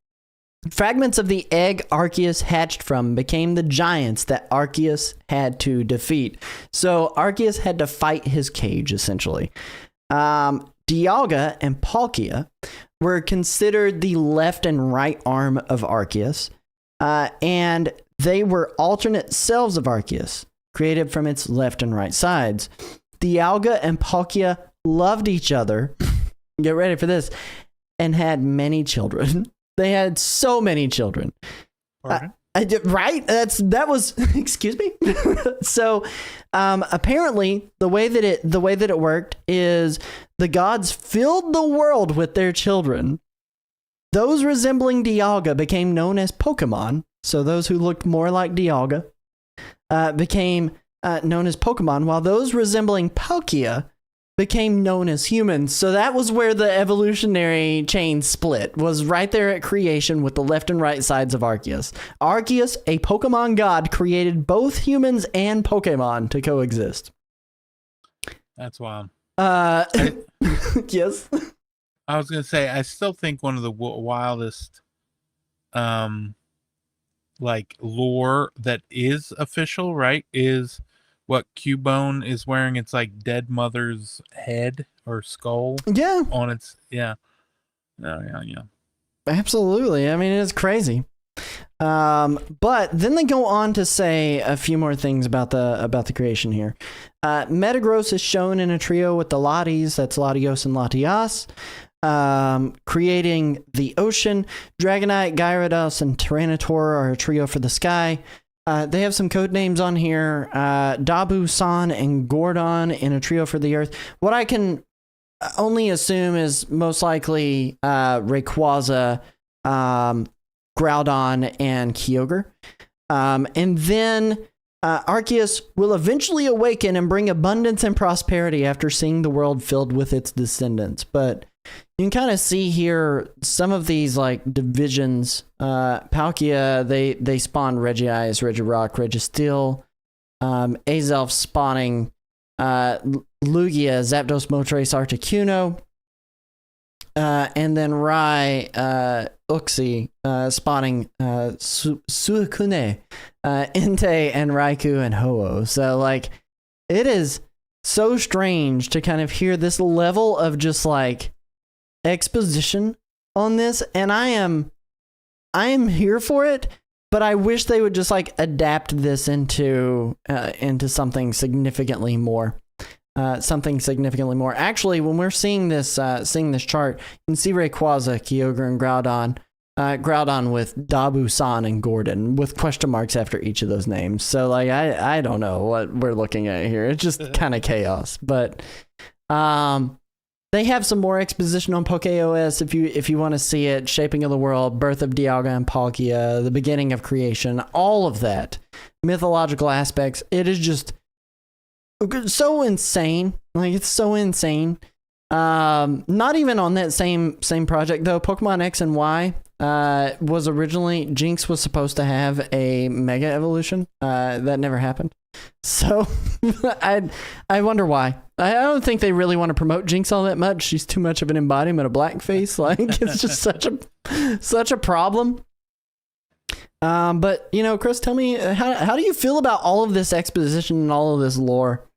fragments of the egg Arceus hatched from became the giants that Arceus had to defeat. So Arceus had to fight his cage essentially. Dialga and Palkia were considered the left and right arm of Arceus. And they were alternate selves of Arceus, created from its left and right sides. Dialga and Palkia loved each other, get ready for this, and had many children. They had so many children. Pardon? Right? That was excuse me. So apparently the way that it worked is the gods filled the world with their children. Those resembling Dialga became known as Pokemon, so those who looked more like Dialga became known as Pokemon, while those resembling Palkia became known as humans. So that was where the evolutionary chain split, was right there at creation with the left and right sides of Arceus. Arceus, a Pokemon god, created both humans and Pokemon to coexist. That's wild. Yes. I was gonna say, I still think one of the wildest, like lore that is official, right, is what Cubone is wearing. It's like dead mother's head or skull. Yeah. On its yeah. Oh yeah. Absolutely. I mean, it's crazy. But then they go on to say a few more things about the creation here. Metagross is shown in a trio with the Latios, that's Latios and Latias. Creating the ocean. Dragonite, Gyarados, and Tyranitar are a trio for the sky. They have some code names on here. Dabu-san and Gordon in a trio for the earth. What I can only assume is most likely Rayquaza, Groudon, and Kyogre. And then Arceus will eventually awaken and bring abundance and prosperity after seeing the world filled with its descendants. But you can kind of see here some of these like divisions. Palkia, they spawn Regice, Regirock, Registeel. Azelf spawning Lugia, Zapdos, Moltres, Articuno. And then Rai, Uxie, spawning Suicune, Entei, and Raikou, and Ho-Oh. So like, it is so strange to kind of hear this level of just like exposition on this, and I am here for it, but I wish they would just like adapt this into something significantly more. Actually, when we're seeing this chart, you can see Rayquaza, Kyogre, and Groudon. Groudon with Dabu-san and Gordon with question marks after each of those names. So like, I don't know what we're looking at here. It's just kind of chaos, but they have some more exposition on PokeOS if you want to see it. Shaping of the world, birth of Dialga and Palkia, the beginning of creation, all of that. Mythological aspects. It is just so insane. Like, it's so insane. Not even on that same project though. Pokemon X and Y was originally, Jinx was supposed to have a Mega Evolution. That never happened. So I wonder why. I don't think they really want to promote Jinx all that much. She's too much of an embodiment of blackface. Like, it's just such a problem. But Chris, tell me, how do you feel about all of this exposition and all of this lore?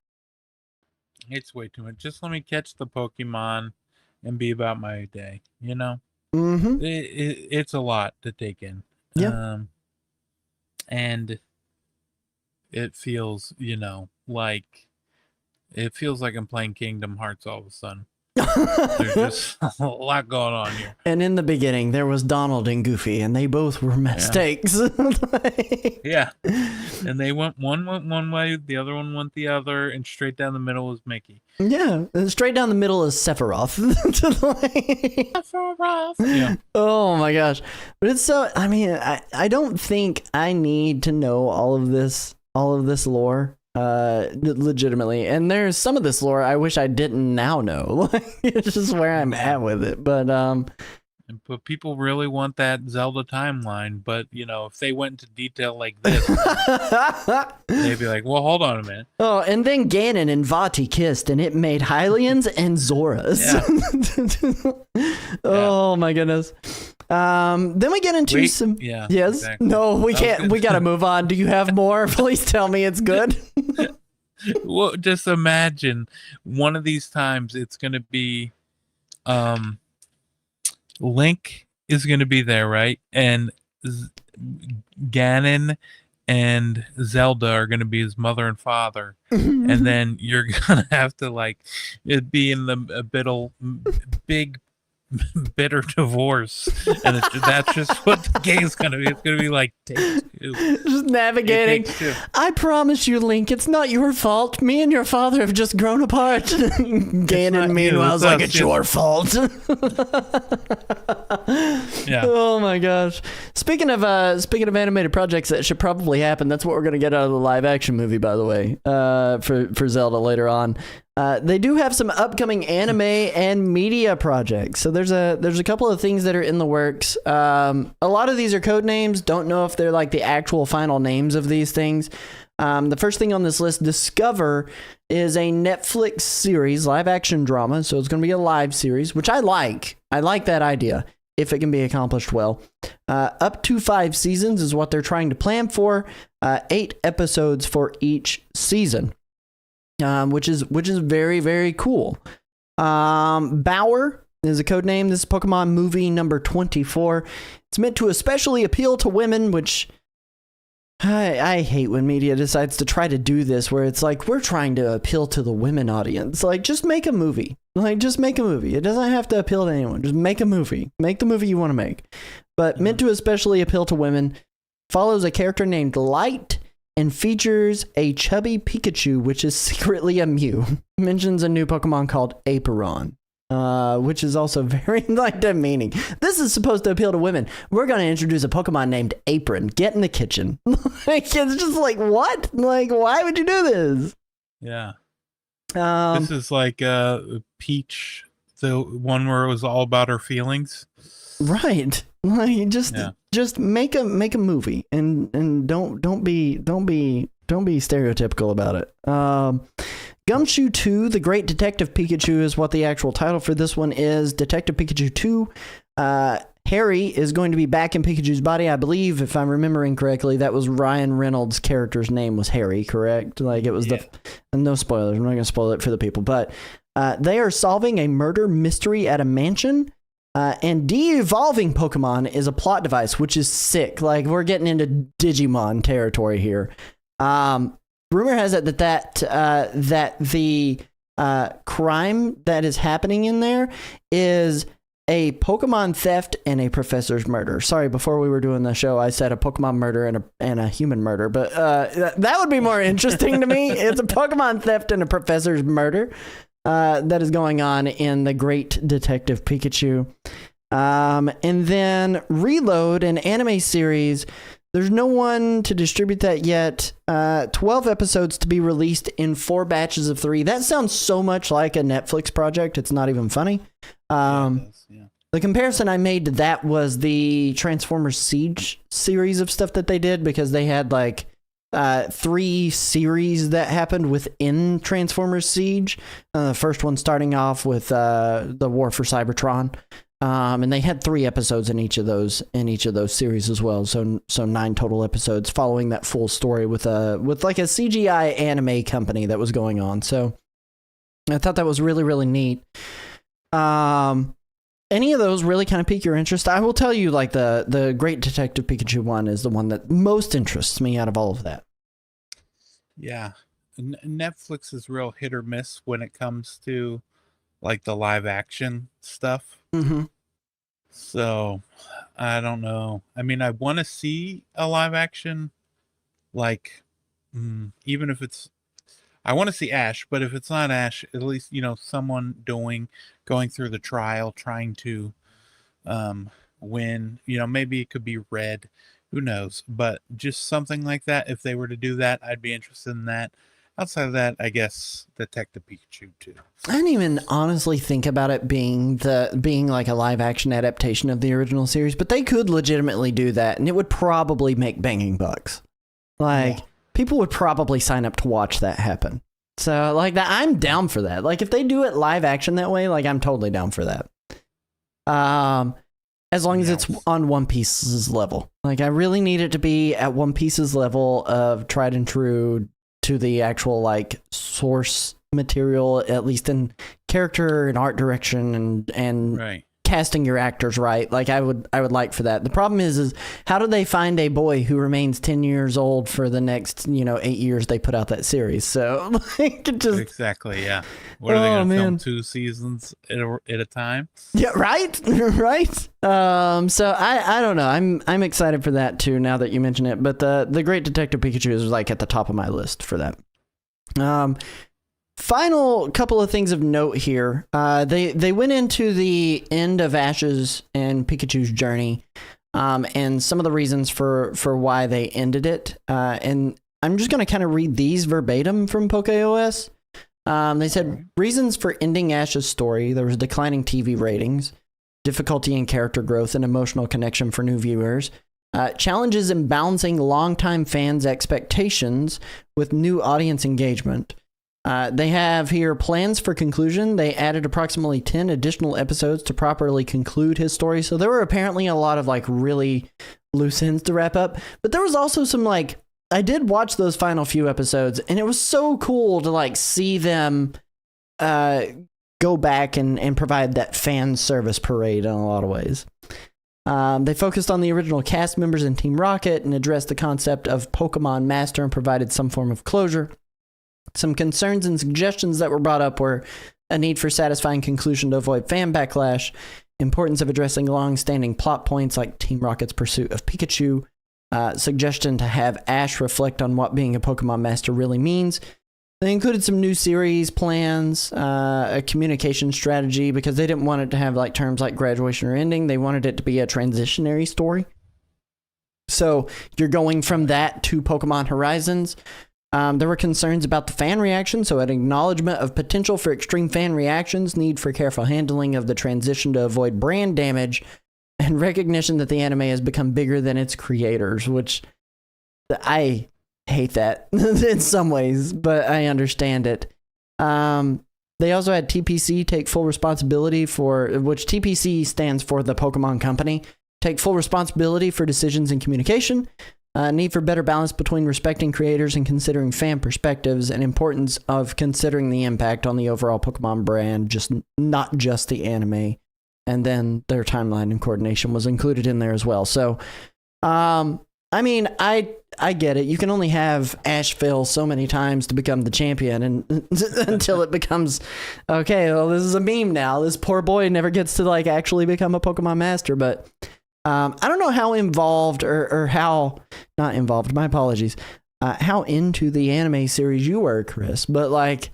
It's way too much. Just let me catch the Pokemon and be about my day. Mm-hmm. It's a lot to take in. Yeah. and it feels, like I'm playing Kingdom Hearts all of a sudden. There's just a lot going on here. And in the beginning, there was Donald and Goofy, and they both were mistakes. Yeah. And one went one way, the other one went the other, and straight down the middle was Mickey. Yeah, and straight down the middle is Sephiroth. Sephiroth. Yeah. Oh my gosh. But it's so, I mean, I don't think I need to know all of this lore. Legitimately, and there's some of this lore I wish I didn't now know. Like, it's just where I'm at with it. But people really want that Zelda timeline. But if they went into detail like this, they'd be like, "Well, hold on a minute." Oh, and then Ganon and Vati kissed, and it made Hylians and Zoras. Oh my goodness. Then we get into some. Yeah. Yes. Exactly. No, we can't. We gotta move on. Do you have more? Please tell me it's good. Well, just imagine one of these times it's going to be, Link is going to be there, right? And Ganon and Zelda are going to be his mother and father, and then you're going to have to it be in the big bitter divorce, and that's just what the game's gonna be. It's gonna be like take two. Just navigating. I promise you, Link, it's not your fault. Me and your father have just grown apart. Ganon, meanwhile, is like, it's your fault. Yeah. Oh my gosh. Speaking of animated projects that should probably happen, that's what we're gonna get out of the live action movie, by the way, for Zelda later on. They do have some upcoming anime and media projects. So there's a couple of things that are in the works. A lot of these are code names. Don't know if they're like the actual final names of these things. The first thing on this list, Discover, is a Netflix series, live action drama. So it's going to be a live series, which I like. I like that idea if it can be accomplished well. Up to 5 seasons is what they're trying to plan for. 8 episodes for each season. Which is very, very cool. Bauer is a code name. This is Pokemon movie number 24. It's meant to especially appeal to women, which I hate when media decides to try to do this, where it's like, we're trying to appeal to the women audience. Like, just make a movie. Just make a movie. It doesn't have to appeal to anyone. Just make a movie. Make the movie you want to make. But meant to especially appeal to women. Follows a character named Light, and features a chubby Pikachu, which is secretly a Mew. Mentions a new Pokemon called Aperon, which is also very demeaning. This is supposed to appeal to women. We're going to introduce a Pokemon named Apron. Get in the kitchen. It's just like, what? Like, why would you do this? Yeah. This is like Peach, the one where it was all about her feelings. Right. Like, just make a movie and don't be stereotypical about it. Gumshoe 2, The Great Detective Pikachu is what the actual title for this one is. Detective Pikachu 2. Harry is going to be back in Pikachu's body. I believe, if I'm remembering correctly, that was Ryan Reynolds' character's name was Harry, correct? Like, it was no spoilers. I'm not going to spoil it for the people, but they are solving a murder mystery at a mansion. And de-evolving Pokemon is a plot device, which is sick. Like, we're getting into Digimon territory here. Rumor has it that the crime that is happening in there is a Pokemon theft and a professor's murder. Sorry, before we were doing the show, I said a Pokemon murder and a human murder, but that would be more interesting to me. It's a Pokemon theft and a professor's murder. That is going on in The Great Detective Pikachu. And then Reload, an anime series. There's no one to distribute that yet. 12 episodes to be released in 4 batches of 3. That sounds so much like a Netflix project. It's not even funny. The comparison I made to that was the Transformers Siege series of stuff that they did, because they had like 3 series that happened within Transformers Siege. The first one starting off with the War for Cybertron, and they had 3 episodes in each of those series as well. So 9 total episodes following that full story with like a CGI anime company that was going on. So I thought that was really, really neat. any of those really kind of pique your interest? I will tell you, like the Great Detective Pikachu one is the one that most interests me out of all of that. Yeah. Netflix is real hit or miss when it comes to like the live action stuff. Mm-hmm. So I don't know. I mean, I want to see a live action, like, even if it's, I want to see Ash, but if it's not Ash, at least, someone going through the trial, trying to win, maybe it could be Red, who knows, but just something like that. If they were to do that, I'd be interested in that. Outside of that, I guess Detective Pikachu too. I didn't even honestly think about it being like a live action adaptation of the original series, but they could legitimately do that, and it would probably make banging bucks. Like, people would probably sign up to watch that happen. So, like, that, I'm down for that. Like, if they do it live action that way, like, I'm totally down for that. As long as it's on One Piece's level. Like, I really need it to be at One Piece's level of tried and true to the actual, like, source material, at least in character and art direction and Right. casting your actors right. Like, I would like for that. The problem is how do they find a boy who remains 10 years old for the next 8 years they put out that series? So, like, it just Exactly, yeah. What are they going to film 2 seasons at a time? Yeah, right. Right. So I don't know. I'm excited for that too now that you mention it, but the Great Detective Pikachu is like at the top of my list for that. Final couple of things of note here. They went into the end of Ash's and Pikachu's journey, and some of the reasons for why they ended it. And I'm just going to kind of read these verbatim from PokeOS. They said reasons for ending Ash's story. There was declining TV ratings, difficulty in character growth and emotional connection for new viewers, challenges in balancing longtime fans' expectations with new audience engagement. They have here plans for conclusion. They added approximately 10 additional episodes to properly conclude his story. So there were apparently a lot of like really loose ends to wrap up, but there was also some like, I did watch those final few episodes and it was so cool to like see them go back and provide that fan service parade in a lot of ways. They focused on the original cast members in Team Rocket and addressed the concept of Pokemon Master and provided some form of closure. Some concerns and suggestions that were brought up were a need for satisfying conclusion to avoid fan backlash, importance of addressing long-standing plot points like Team Rocket's pursuit of Pikachu, suggestion to have Ash reflect on what being a Pokemon Master really means. They included some new series plans, a communication strategy, because they didn't want it to have like terms like graduation or ending. They wanted it to be a transitionary story. So you're going from that to Pokemon Horizons. There were concerns about the fan reaction, so an acknowledgement of potential for extreme fan reactions, need for careful handling of the transition to avoid brand damage, and recognition that the anime has become bigger than its creators, which I hate that in some ways, but I understand it. They also had TPC take full responsibility for, which TPC stands for the Pokemon Company, take full responsibility for decisions and communication. Need for better balance between respecting creators and considering fan perspectives, and importance of considering the impact on the overall Pokemon brand, not just the anime. And then their timeline and coordination was included in there as well. So, I mean, I get it. You can only have Ash fail so many times to become the champion, and until it becomes, okay, well, this is a meme now. This poor boy never gets to like actually become a Pokemon Master, but I don't know how involved or how not involved. My apologies. How into the anime series you were, Chris? But like,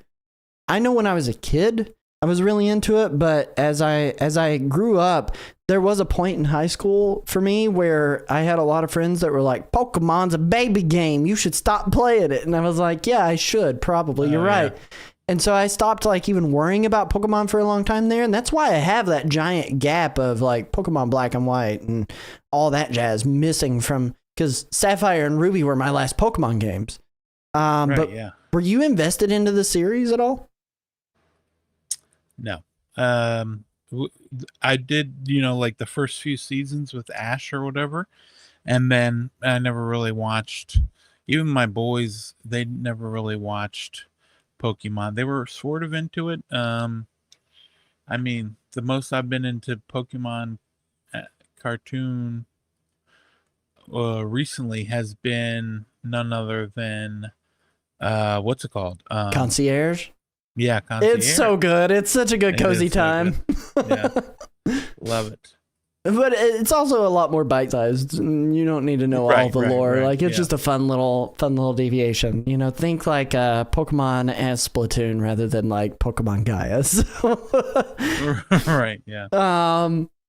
I know when I was a kid, I was really into it. But as I grew up, there was a point in high school for me where I had a lot of friends that were like, "Pokemon's a baby game. You should stop playing it." And I was like, "Yeah, I should probably. You're right." And so I stopped like even worrying about Pokemon for a long time there. And that's why I have that giant gap of like Pokemon Black and White and all that jazz missing from, because Sapphire and Ruby were my last Pokemon games. Were you invested into the series at all? No. I did, like the first few seasons with Ash or whatever. And then I never really watched, even my boys, they never really watched Pokemon. They were sort of into it. I I mean, the most I've been into Pokemon cartoon recently has been none other than what's it called? Concierge. Yeah, Concierge. It's so good. It's such a good cozy time. Yeah, love it. But it's also a lot more bite-sized. You don't need to know all the lore. Like, it's just a fun little deviation. You know, think like Pokemon as Splatoon rather than like Pokemon Gaia. Right. Yeah.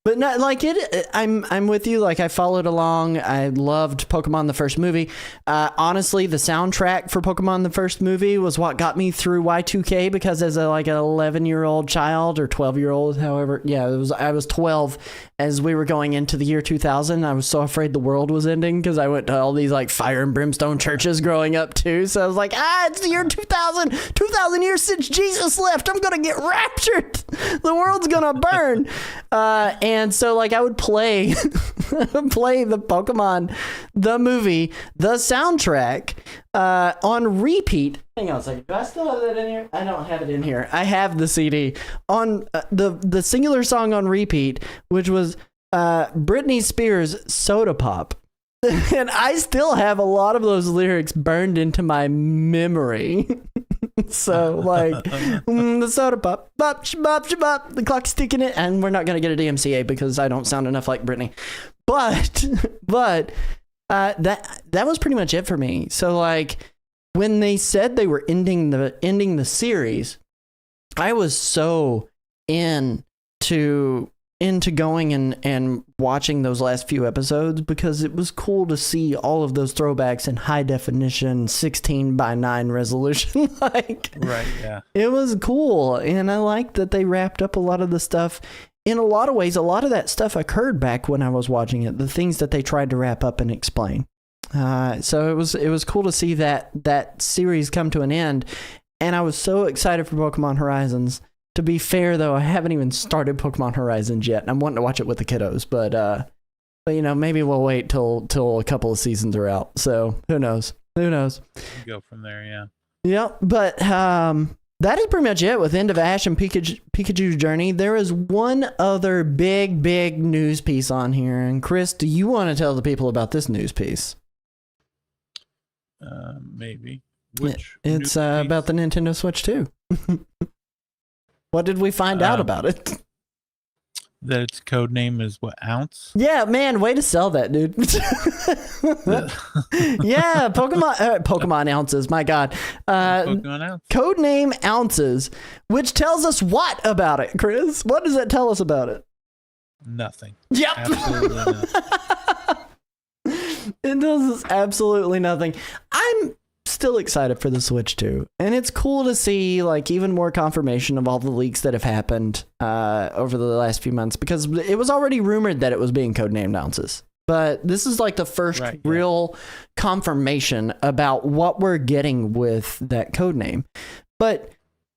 But not like it. I'm with you. Like, I followed along. I loved Pokemon the first movie. Honestly, the soundtrack for Pokemon the first movie was what got me through Y2K, because as an 11-year-old child or 12-year-old, however, yeah, I was 12 as we were going into the year 2000. I was so afraid the world was ending because I went to all these like fire and brimstone churches growing up too. So I was like, it's the year 2000, 2000 years since Jesus left. I'm gonna get raptured. The world's gonna burn. And so, like, I would play the Pokemon, the movie, the soundtrack, on repeat. Hang on a second. Do I still have that in here? I don't have it in here. I have the CD on the singular song on repeat, which was Britney Spears' "Soda Pop." And I still have a lot of those lyrics burned into my memory. So, like, the soda pop, bop, bop, bop, the clock's ticking it, and we're not going to get a DMCA because I don't sound enough like Britney. But that was pretty much it for me. So, like, when they said they were ending the series, I was so into going and watching those last few episodes, because it was cool to see all of those throwbacks in high definition 16:9 resolution. Like, right, yeah, it was cool. And I liked that they wrapped up a lot of the stuff. In a lot of ways, a lot of that stuff occurred back when I was watching it, the things that they tried to wrap up and explain. So it was cool to see that series come to an end. And I was so excited for Pokemon Horizons. To be fair, though, I haven't even started Pokemon Horizons yet, and I'm wanting to watch it with the kiddos. But you know, maybe we'll wait till a couple of seasons are out. So who knows? Go from there, yeah. Yeah, but that is pretty much it with End of Ash and Pikachu's Journey. There is one other big news piece on here, and Chris, do you want to tell the people about this news piece? Maybe. It's about the Nintendo Switch 2. What did we find out about it? That its code name is what, Ounce? Yeah, man, way to sell that, dude. Yeah, Pokemon Ounces, my God. Pokemon Ounce. Code name Ounces, which tells us what about it, Chris? What does that tell us about it? Nothing. Yep. Absolutely nothing. It tells us absolutely nothing. I'm still excited for the Switch 2, and it's cool to see like even more confirmation of all the leaks that have happened over the last few months, because it was already rumored that it was being codenamed Ounces, but this is like the first real confirmation about what we're getting with that code name. But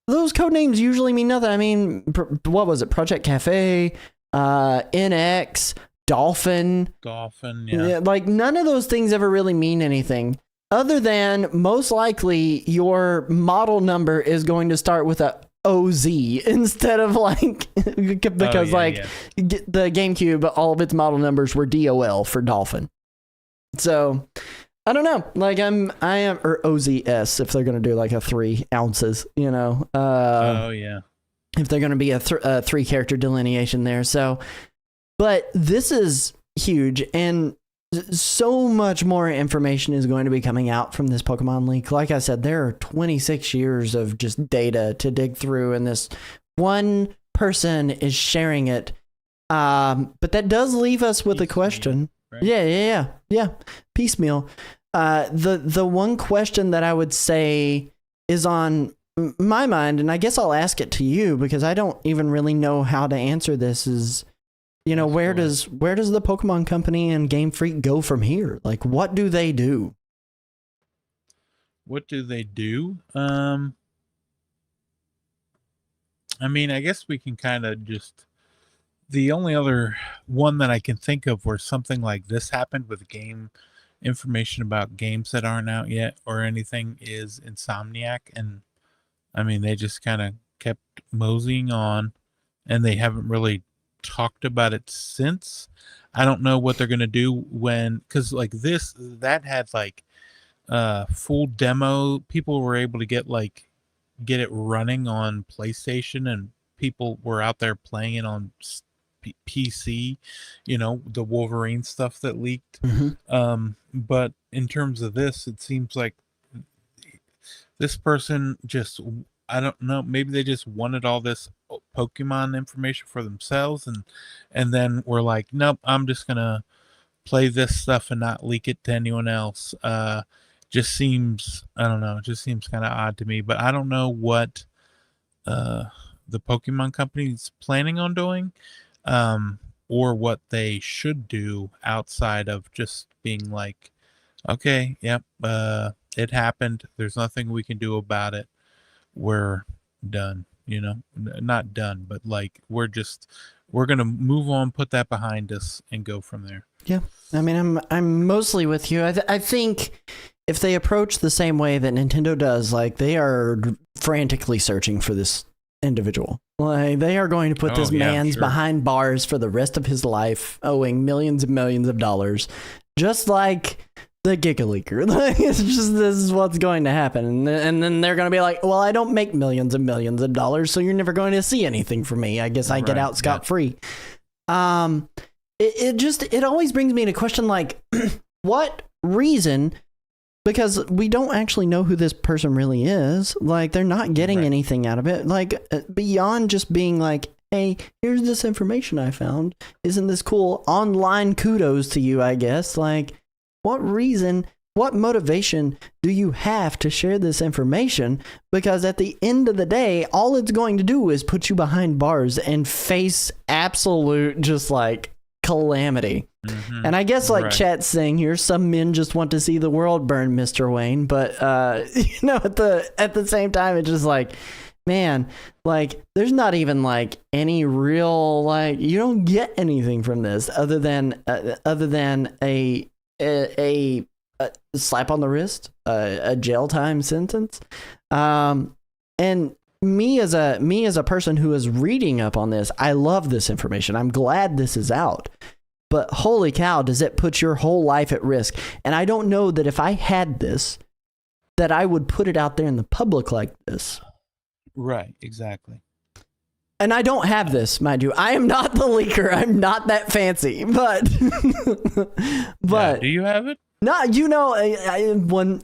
those code names usually mean nothing. I mean, what was it? Project Cafe, NX, Dolphin, yeah. Like none of those things ever really mean anything, other than most likely your model number is going to start with a OZ instead of like, because the GameCube, all of its model numbers were DOL for Dolphin. So I don't know. Like I am, or OZS if they're going to do like a 3 ounces, you know. If they're going to be a 3 character delineation there. So, but this is huge, and so much more information is going to be coming out from this Pokemon leak. Like I said, there are 26 years of just data to dig through, and this one person is sharing it. But that does leave us with a question. Right? Yeah. Piecemeal. The one question that I would say is on my mind, and I guess I'll ask it to you because I don't even really know how to answer this, is, you know, where does the Pokemon Company and Game Freak go from here? Like, what do they do? What do they do? I mean, I guess we can kind of just, the only other one that I can think of where something like this happened with game information about games that aren't out yet or anything is Insomniac. And I mean, they just kind of kept moseying on and they haven't really talked about it since. I don't know what they're gonna do because like that had like full demo. People were able to get it running on PlayStation, and people were out there playing it on PC, the Wolverine stuff that leaked. But in terms of this, it seems like this person just, I don't know, maybe they just wanted all this Pokemon information for themselves, and then we're like, nope, I'm just gonna play this stuff and not leak it to anyone else. Just seems, I don't know, it just seems kind of odd to me. But I don't know what the Pokemon company's planning on doing, or what they should do outside of just being like, okay, yep, it happened. There's nothing we can do about it. We're done. Not done, but like we're gonna move on, put that behind us, and go from there. Yeah, I mean, I'm mostly with you. I think if they approach the same way that Nintendo does, like they are frantically searching for this individual. Like they are going to put this man's behind bars for the rest of his life, owing millions and millions of dollars, just like the GigaLeaker. It's just, this is what's going to happen, and then they're going to be like, well, I don't make millions and millions of dollars, so you're never going to see anything from me. I guess I get out scot-free. It always brings me to question, like, what reason? Because we don't actually know who this person really is. Like, they're not getting anything out of it. Like, beyond just being like, hey, here's this information I found. Isn't this cool? Online kudos to you, I guess. Like, what reason, what motivation do you have to share this information? Because at the end of the day, all it's going to do is put you behind bars and face absolute just like calamity. And I guess like chat's saying here, some men just want to see the world burn, Mr. Wayne. But at the same time, it's just like, man, like there's not even like any real, like, you don't get anything from this other than a slap on the wrist, a jail time sentence. And me as a person who is reading up on this, I love this information. I'm glad this is out. But holy cow, does it put your whole life at risk? And I don't know that if I had this, that I would put it out there in the public like this. Right, exactly. And I don't have this, mind you. I am not the leaker. I'm not that fancy. But yeah, do you have it? No,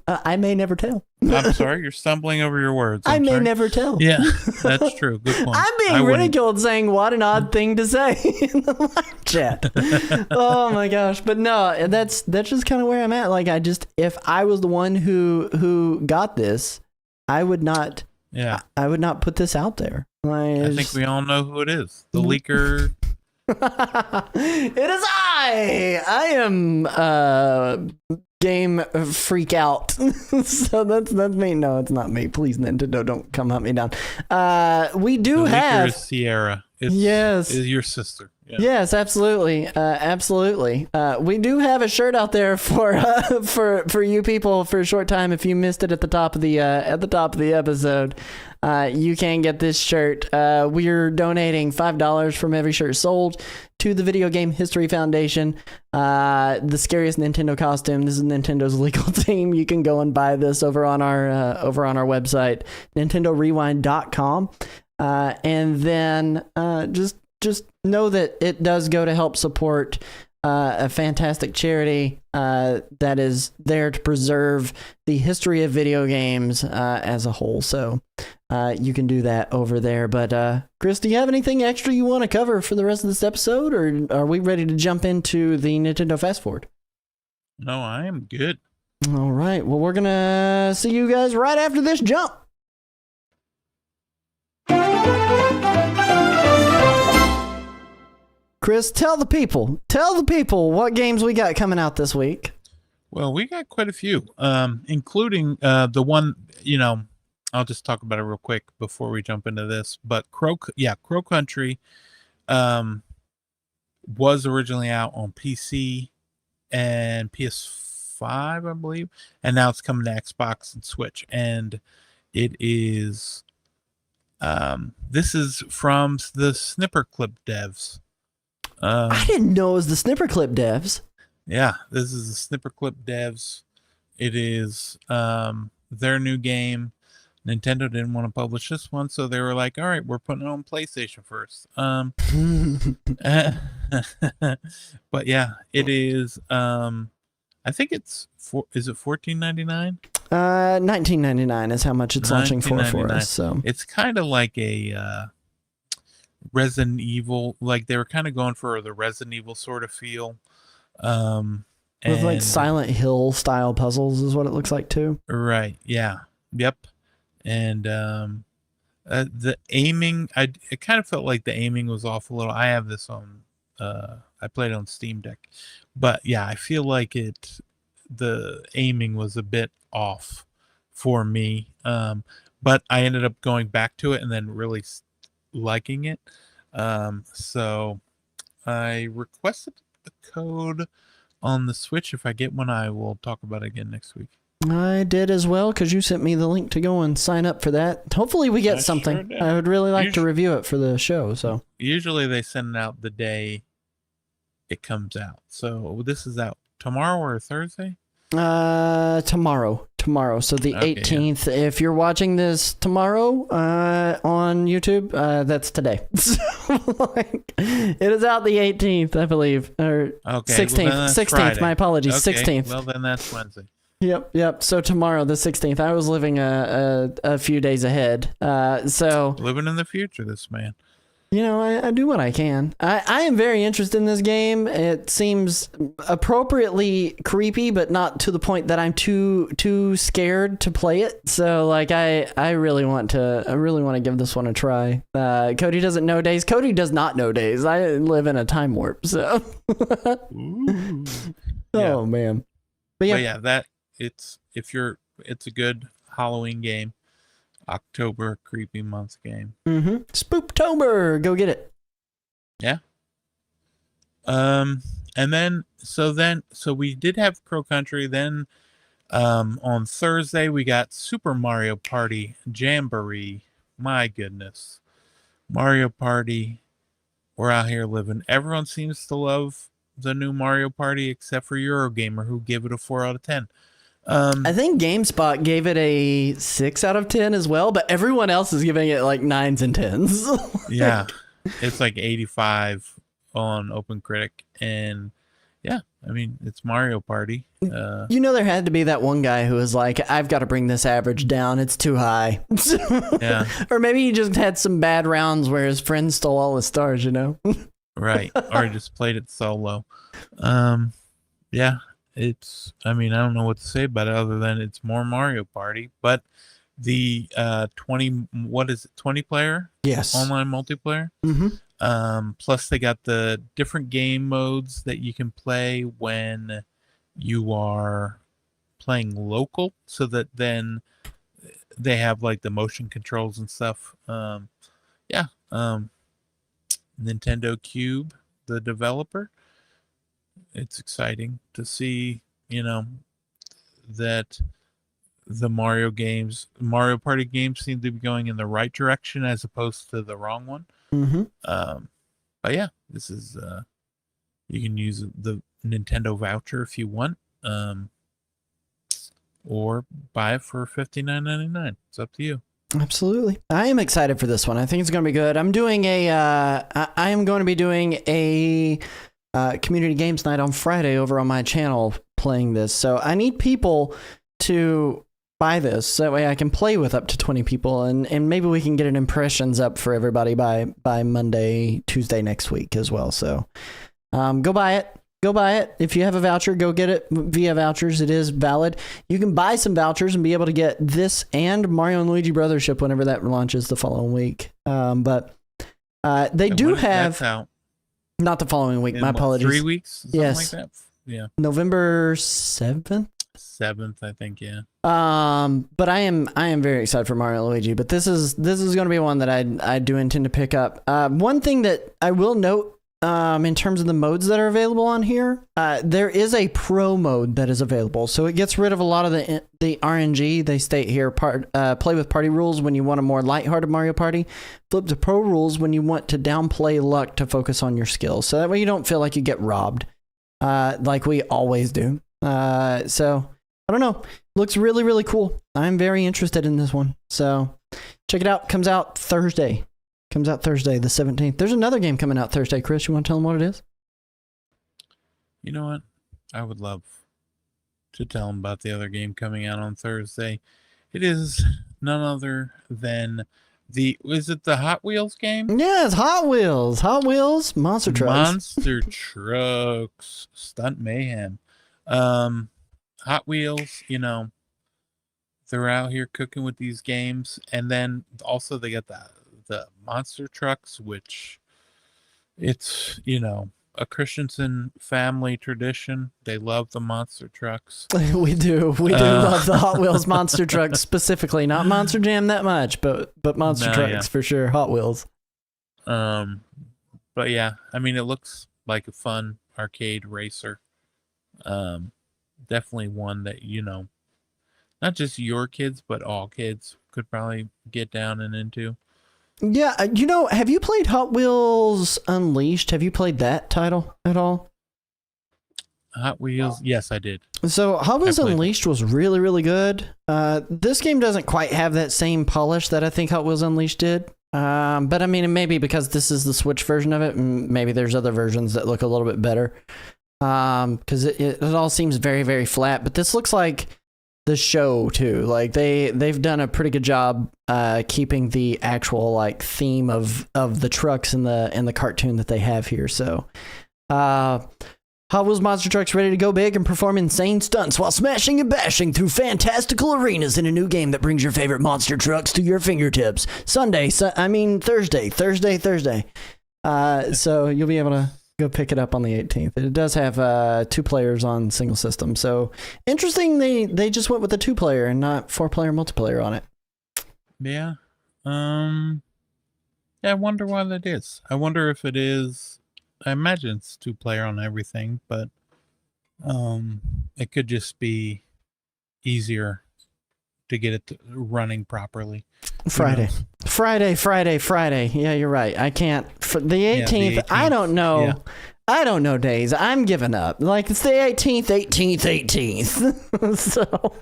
I may never tell. I'm sorry, you're stumbling over your words. I may never tell. Yeah, that's true. Good point. I'm being ridiculed saying what an odd thing to say in the live chat. Oh my gosh. But no, that's just kind of where I'm at. Like, if I was the one who got this, I would not put this out there. Like, I think we all know who it is. The leaker. It is I am game freak out. So that's me. No, it's not me. Please, Nintendo, don't come hunt me down. We do have is Sierra. Is your sister. Yeah. Yes, absolutely, absolutely. We do have a shirt out there for you people for a short time. If you missed it at the top of the episode, you can get this shirt. We're donating $5 from every shirt sold to the Video Game History Foundation. The Scariest Nintendo Costume. This is Nintendo's legal team. You can go and buy this over on our website, NintendoRewind.com. And then just know that it does go to help support a fantastic charity that is there to preserve the history of video games as a whole. So you can do that over there. But Chris, do you have anything extra you want to cover for the rest of this episode, or are we ready to jump into the Nintendo Fast Forward? No, I am good. All right. Well, we're going to see you guys right after this jump. Chris, tell the people what games we got coming out this week. Well, we got quite a few, including the one, I'll just talk about it real quick before we jump into this. But Crow Country was originally out on PC and PS5, I believe, and now it's coming to Xbox and Switch, and it is This is from the Snipperclip devs. I didn't know it was the Snipperclip devs. Yeah, this is the Snipperclip devs. It is their new game. Nintendo didn't want to publish this one, so they were like, all right, we're putting it on PlayStation first. But yeah, it is. I think it's is it $14.99? $19.99 is how much it's launching for $19.99. us. So It's kind of like a Resident Evil. Like they were kind of going for the Resident Evil sort of feel. with like Silent Hill style puzzles is what it looks like too. Right. Yeah. Yep. And the aiming, it kind of felt like the aiming was off a little. I have this on. I played on Steam Deck, but yeah, I feel like the aiming was a bit off for me. But I ended up going back to it and then really liking it. So I requested the code on the Switch. If I get one, I will talk about it again next week. I did as well because you sent me the link to go and sign up for that. Hopefully we get I something. sure did. I would really like to review it for the show. So Usually they send it out the day it comes out. So this is out tomorrow or Thursday? tomorrow. So the Okay, 18th. If you're watching this tomorrow on YouTube, that's today. So, like, it is out the 18th, I believe, or Okay. 16th. Well, then that's 16th. Friday. My apologies. Okay, 16th. Well, then that's Wednesday. Yep. So tomorrow, the 16th. I was living a few days ahead. So Living in the future, this man. you know, I do what I can. I am very interested in this game. It seems appropriately creepy, but not to the point that I'm too scared to play it. So like I really want to give this one a try. Cody doesn't know days. Cody does not know days. I live in a time warp. So Ooh. oh man. But yeah, But yeah, it's a good Halloween game. October creepy month game. Spooktober, go get it. Yeah. And then so we did have Crow Country. Then on Thursday we got Super Mario Party Jamboree. My goodness. Mario Party. We're out here living. Everyone seems to love the new Mario Party except for Eurogamer, who gave it a 4 out of 10. I think GameSpot gave it a 6 out of 10 as well, but everyone else is giving it like 9s and 10s. Yeah. It's like 85 on OpenCritic. And yeah, I mean, it's Mario Party. You know, there had to be that one guy who was like, I've got to bring this average down. It's too high. Yeah. Or maybe he just had some bad rounds where his friends stole all the stars, you know? Right. Or just played it solo. Yeah. I mean, I don't know what to say about it other than it's more Mario Party, but the 20 player Yes. online multiplayer. Plus they got the different game modes that you can play when you are playing local, so that then they have like the motion controls and stuff. Nintendo Cube, the developer. It's exciting to see, that the Mario Party games seem to be going in the right direction as opposed to the wrong one. But yeah, this is you can use the Nintendo voucher if you want, or buy it for $59.99. It's up to you. Absolutely. I am excited for this one. I think it's going to be good. I am going to be doing a community games night on Friday over on my channel playing this. So I need people to buy this so that way I can play with up to 20 people, and maybe we can get an impressions up for everybody by Monday, Tuesday next week as well. So go buy it. If you have a voucher, go get it via vouchers. It is valid. You can buy some vouchers and be able to get this and Mario and Luigi Brothership whenever that launches the following week. But they do have... That's out. Not the following week. In My what, apologies. 3 weeks? Something Yes. like that? Yeah. November 7th. 7th, I think. Yeah. But I am very excited for Mario and Luigi. But this is going to be one that I do intend to pick up. One thing that I will note in terms of the modes that are available on here. There is a pro mode that is available, so it gets rid of a lot of the RNG. They state here, play with party rules when you want a more lighthearted Mario Party. Flip to pro rules when you want to downplay luck to focus on your skills. So that way you don't feel like you get robbed, like we always do. So I don't know. Looks really, really cool. I'm very interested in this one. So check it out. Comes out Thursday. Comes out Thursday, the 17th. There's another game coming out Thursday. Chris, you want to tell them what it is? You know what? I would love to tell them about the other game coming out on Thursday. It is none other than is it the Hot Wheels game? Yes, Hot Wheels. Hot Wheels, Monster Trucks. Monster Trucks, Stunt Mayhem. Hot Wheels, you know, they're out here cooking with these games. And then also they got the Monster Trucks, which it's, you know, a Christensen family tradition. They love the Monster Trucks. We do love the Hot Wheels Monster Trucks specifically, not Monster Jam that much, but Monster Trucks for sure. Hot Wheels. But yeah, I mean, it looks like a fun arcade racer. Definitely one that, you know, not just your kids, but all kids could probably get down and into. Yeah, you know, have you played Hot Wheels Unleashed? Have you played that title at all? Hot Wheels? Yes, I did. So Hot Wheels Unleashed was really, really good. This game doesn't quite have that same polish that I think Hot Wheels Unleashed did. But I mean, maybe because this is the Switch version of it, and maybe there's other versions that look a little bit better. Because it all seems very, very flat. But this looks like the show too. Like they've done a pretty good job keeping the actual like theme of the trucks in the cartoon that they have here. So Hot Wheels Monster Trucks ready to go big and perform insane stunts while smashing and bashing through fantastical arenas in a new game that brings your favorite monster trucks to your fingertips. Thursday. So you'll be able to go pick it up on the 18th. It does have 2 players on single system. So interesting, they just went with the 2-player and not 4-player multiplayer on it. Yeah. Yeah, I wonder why that is. I wonder if it is. I imagine it's 2-player on everything, but it could just be easier to get it running properly. Friday. Yeah, you're right. I can't. For the 18th, yeah, the 18th. I don't know. Yeah. I don't know days. I'm giving up. Like, it's the 18th. So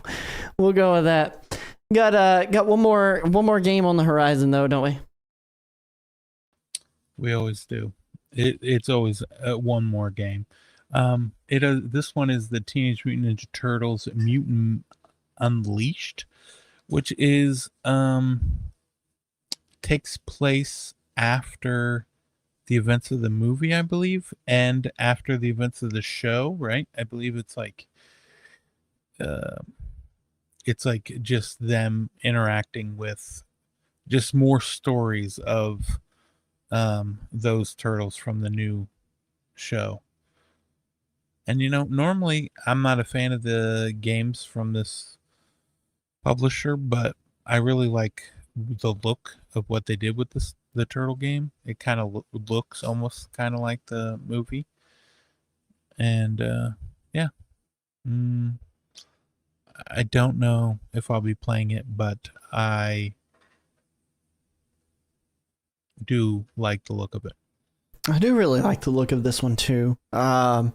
we'll go with that. Got one more game on the horizon, though, don't we? We always do. It's always one more game. This one is the Teenage Mutant Ninja Turtles Mutant Unleashed, which is takes place after the events of the movie, I believe, and after the events of the show, right? I believe it's like just them interacting with just more stories of those turtles from the new show. And, you know, normally I'm not a fan of the games from this publisher, but I really like the look of what they did with the turtle game. It kind of looks almost kind of like the movie. And, yeah. I don't know if I'll be playing it, but I do like the look of it. I do really like the look of this one too. I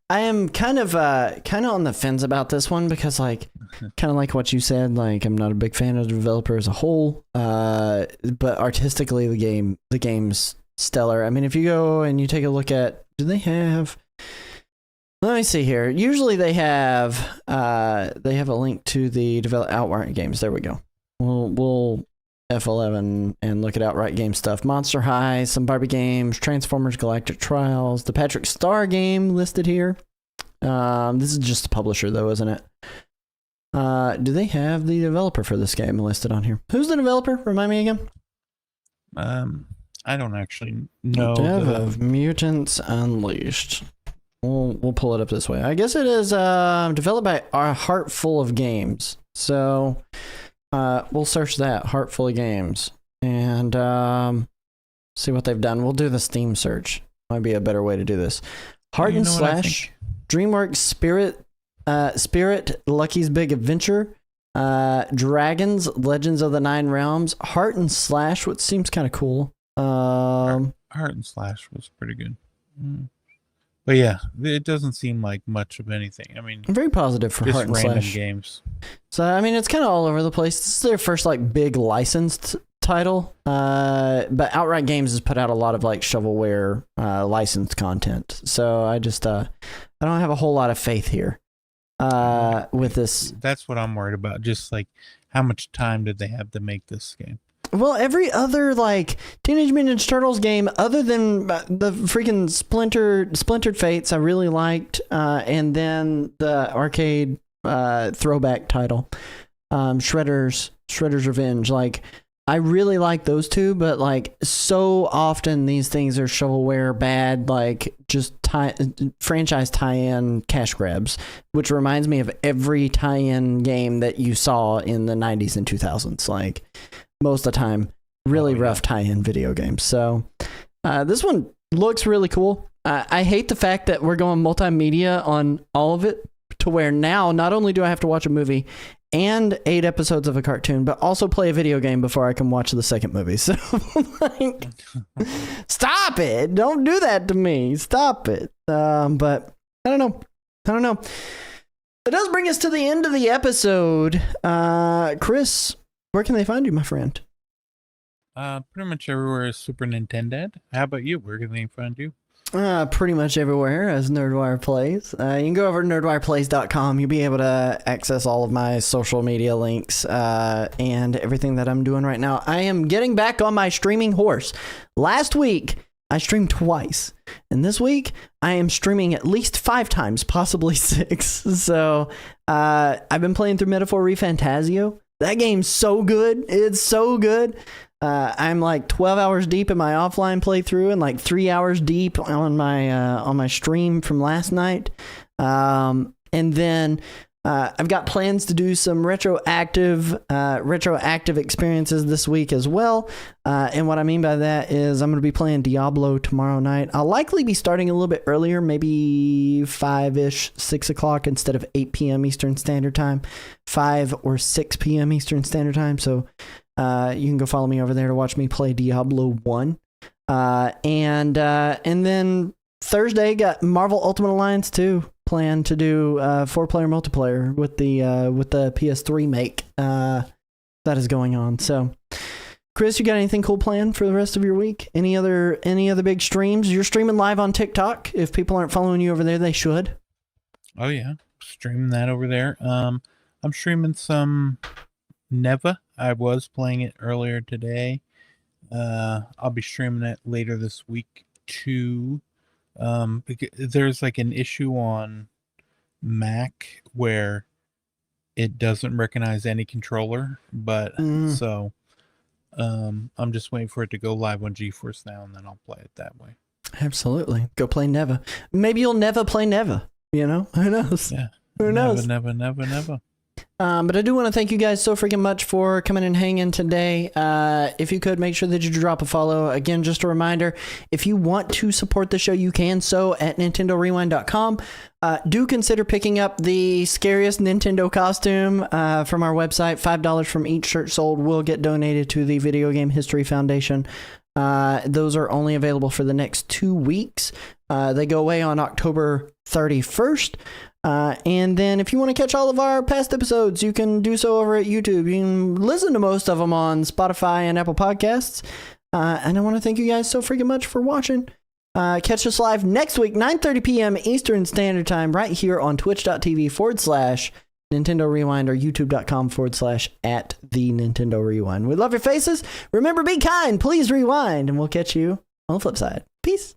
am kind of on the fence about this one because, like, kind of like what you said, like, I'm not a big fan of the developer as a whole. But artistically, the game's stellar. I mean, if you go and you take a look at, do they have? Let me see here. Usually they have a link to the Outright Games. There we go. We'll F11 and look at Outright Game stuff. Monster High, some Barbie games, Transformers Galactic Trials, the Patrick Star game listed here. This is just the publisher though, isn't it? Do they have the developer for this game listed on here? Who's the developer? Remind me again. I don't actually know. Dev of Mutants Unleashed. We'll pull it up this way. I guess it is developed by A Heart Full of Games. So we'll search that, Heart Full of Games, and see what they've done. We'll do the Steam search. Might be a better way to do this. Heart You and know what I Slash, DreamWorks Spirit, Lucky's Big Adventure, Dragons, Legends of the Nine Realms, Heart and Slash, which seems kind of cool. Heart and Slash was pretty good. But yeah, it doesn't seem like much of anything. I mean, I'm very positive for just Heart and random Slash games. So I mean, it's kind of all over the place. This is their first like big licensed title, but Outright Games has put out a lot of like shovelware licensed content. So I just I don't have a whole lot of faith here with this. That's what I'm worried about. Just like how much time did they have to make this game? Well, every other like Teenage Mutant Ninja Turtles game, other than the freaking Splintered Fates, I really liked, and then the arcade throwback title, Shredder's Revenge. Like, I really like those two, but like so often these things are shovelware bad, like just franchise tie-in cash grabs, which reminds me of every tie-in game that you saw in the 90s and 2000s. Like, most of the time, really rough tie-in video games. So this one looks really cool. I hate the fact that we're going multimedia on all of it, to where now not only do I have to watch a movie and 8 episodes of a cartoon, but also play a video game before I can watch the second movie. So, like, stop it. Don't do that to me. Stop it. But I don't know. It does bring us to the end of the episode. Chris, where can they find you, my friend? Pretty much everywhere is Super Nintendo. How about you? Where can they find you? Pretty much everywhere as Nerdwire Plays. You can go over to nerdwireplays.com. You'll be able to access all of my social media links and everything that I'm doing right now. I am getting back on my streaming horse. Last week, I streamed twice. And this week, I am streaming at least 5 times, possibly 6. So I've been playing through Metaphor ReFantazio. That game's so good. It's so good. I'm like 12 hours deep in my offline playthrough and like 3 hours deep on my stream from last night. And then I've got plans to do some retroactive experiences this week as well. And what I mean by that is I'm going to be playing Diablo tomorrow night. I'll likely be starting a little bit earlier, maybe 5-ish, 6 o'clock instead of 8 p.m. Eastern Standard Time, 5 or 6 p.m. Eastern Standard Time. So you can go follow me over there to watch me play Diablo 1. And then Thursday got Marvel Ultimate Alliance 2 planned to do 4-player multiplayer with the PS3 make that is going on. So Chris, you got anything cool planned for the rest of your week? Any other big streams? You're streaming live on TikTok. If people aren't following you over there, they should. Oh yeah, streaming that over there. I'm streaming some Neva. I was playing it earlier today. I'll be streaming it later this week too. There's like an issue on Mac where it doesn't recognize any controller, but so I'm just waiting for it to go live on GeForce Now, and then I'll play it that way. Absolutely. Go play Neva. Maybe you'll never play Neva. You know? Who knows? Yeah. Who knows? Never. But I do want to thank you guys so freaking much for coming and hanging today. If you could, make sure that you drop a follow. Again, just a reminder, if you want to support the show, you can so at NintendoRewind.com. Do consider picking up the scariest Nintendo costume from our website. $5 from each shirt sold will get donated to the Video Game History Foundation. Those are only available for the next 2 weeks. They go away on October 31st. And then if you want to catch all of our past episodes, you can do so over at YouTube. You can listen to most of them on Spotify and Apple Podcasts. And I want to thank you guys so freaking much for watching. Catch us live next week, 9:30 p.m. Eastern Standard Time, right here on twitch.tv/Nintendo Rewind or youtube.com/at the Nintendo Rewind. We love your faces. Remember, be kind. Please rewind. And we'll catch you on the flip side. Peace.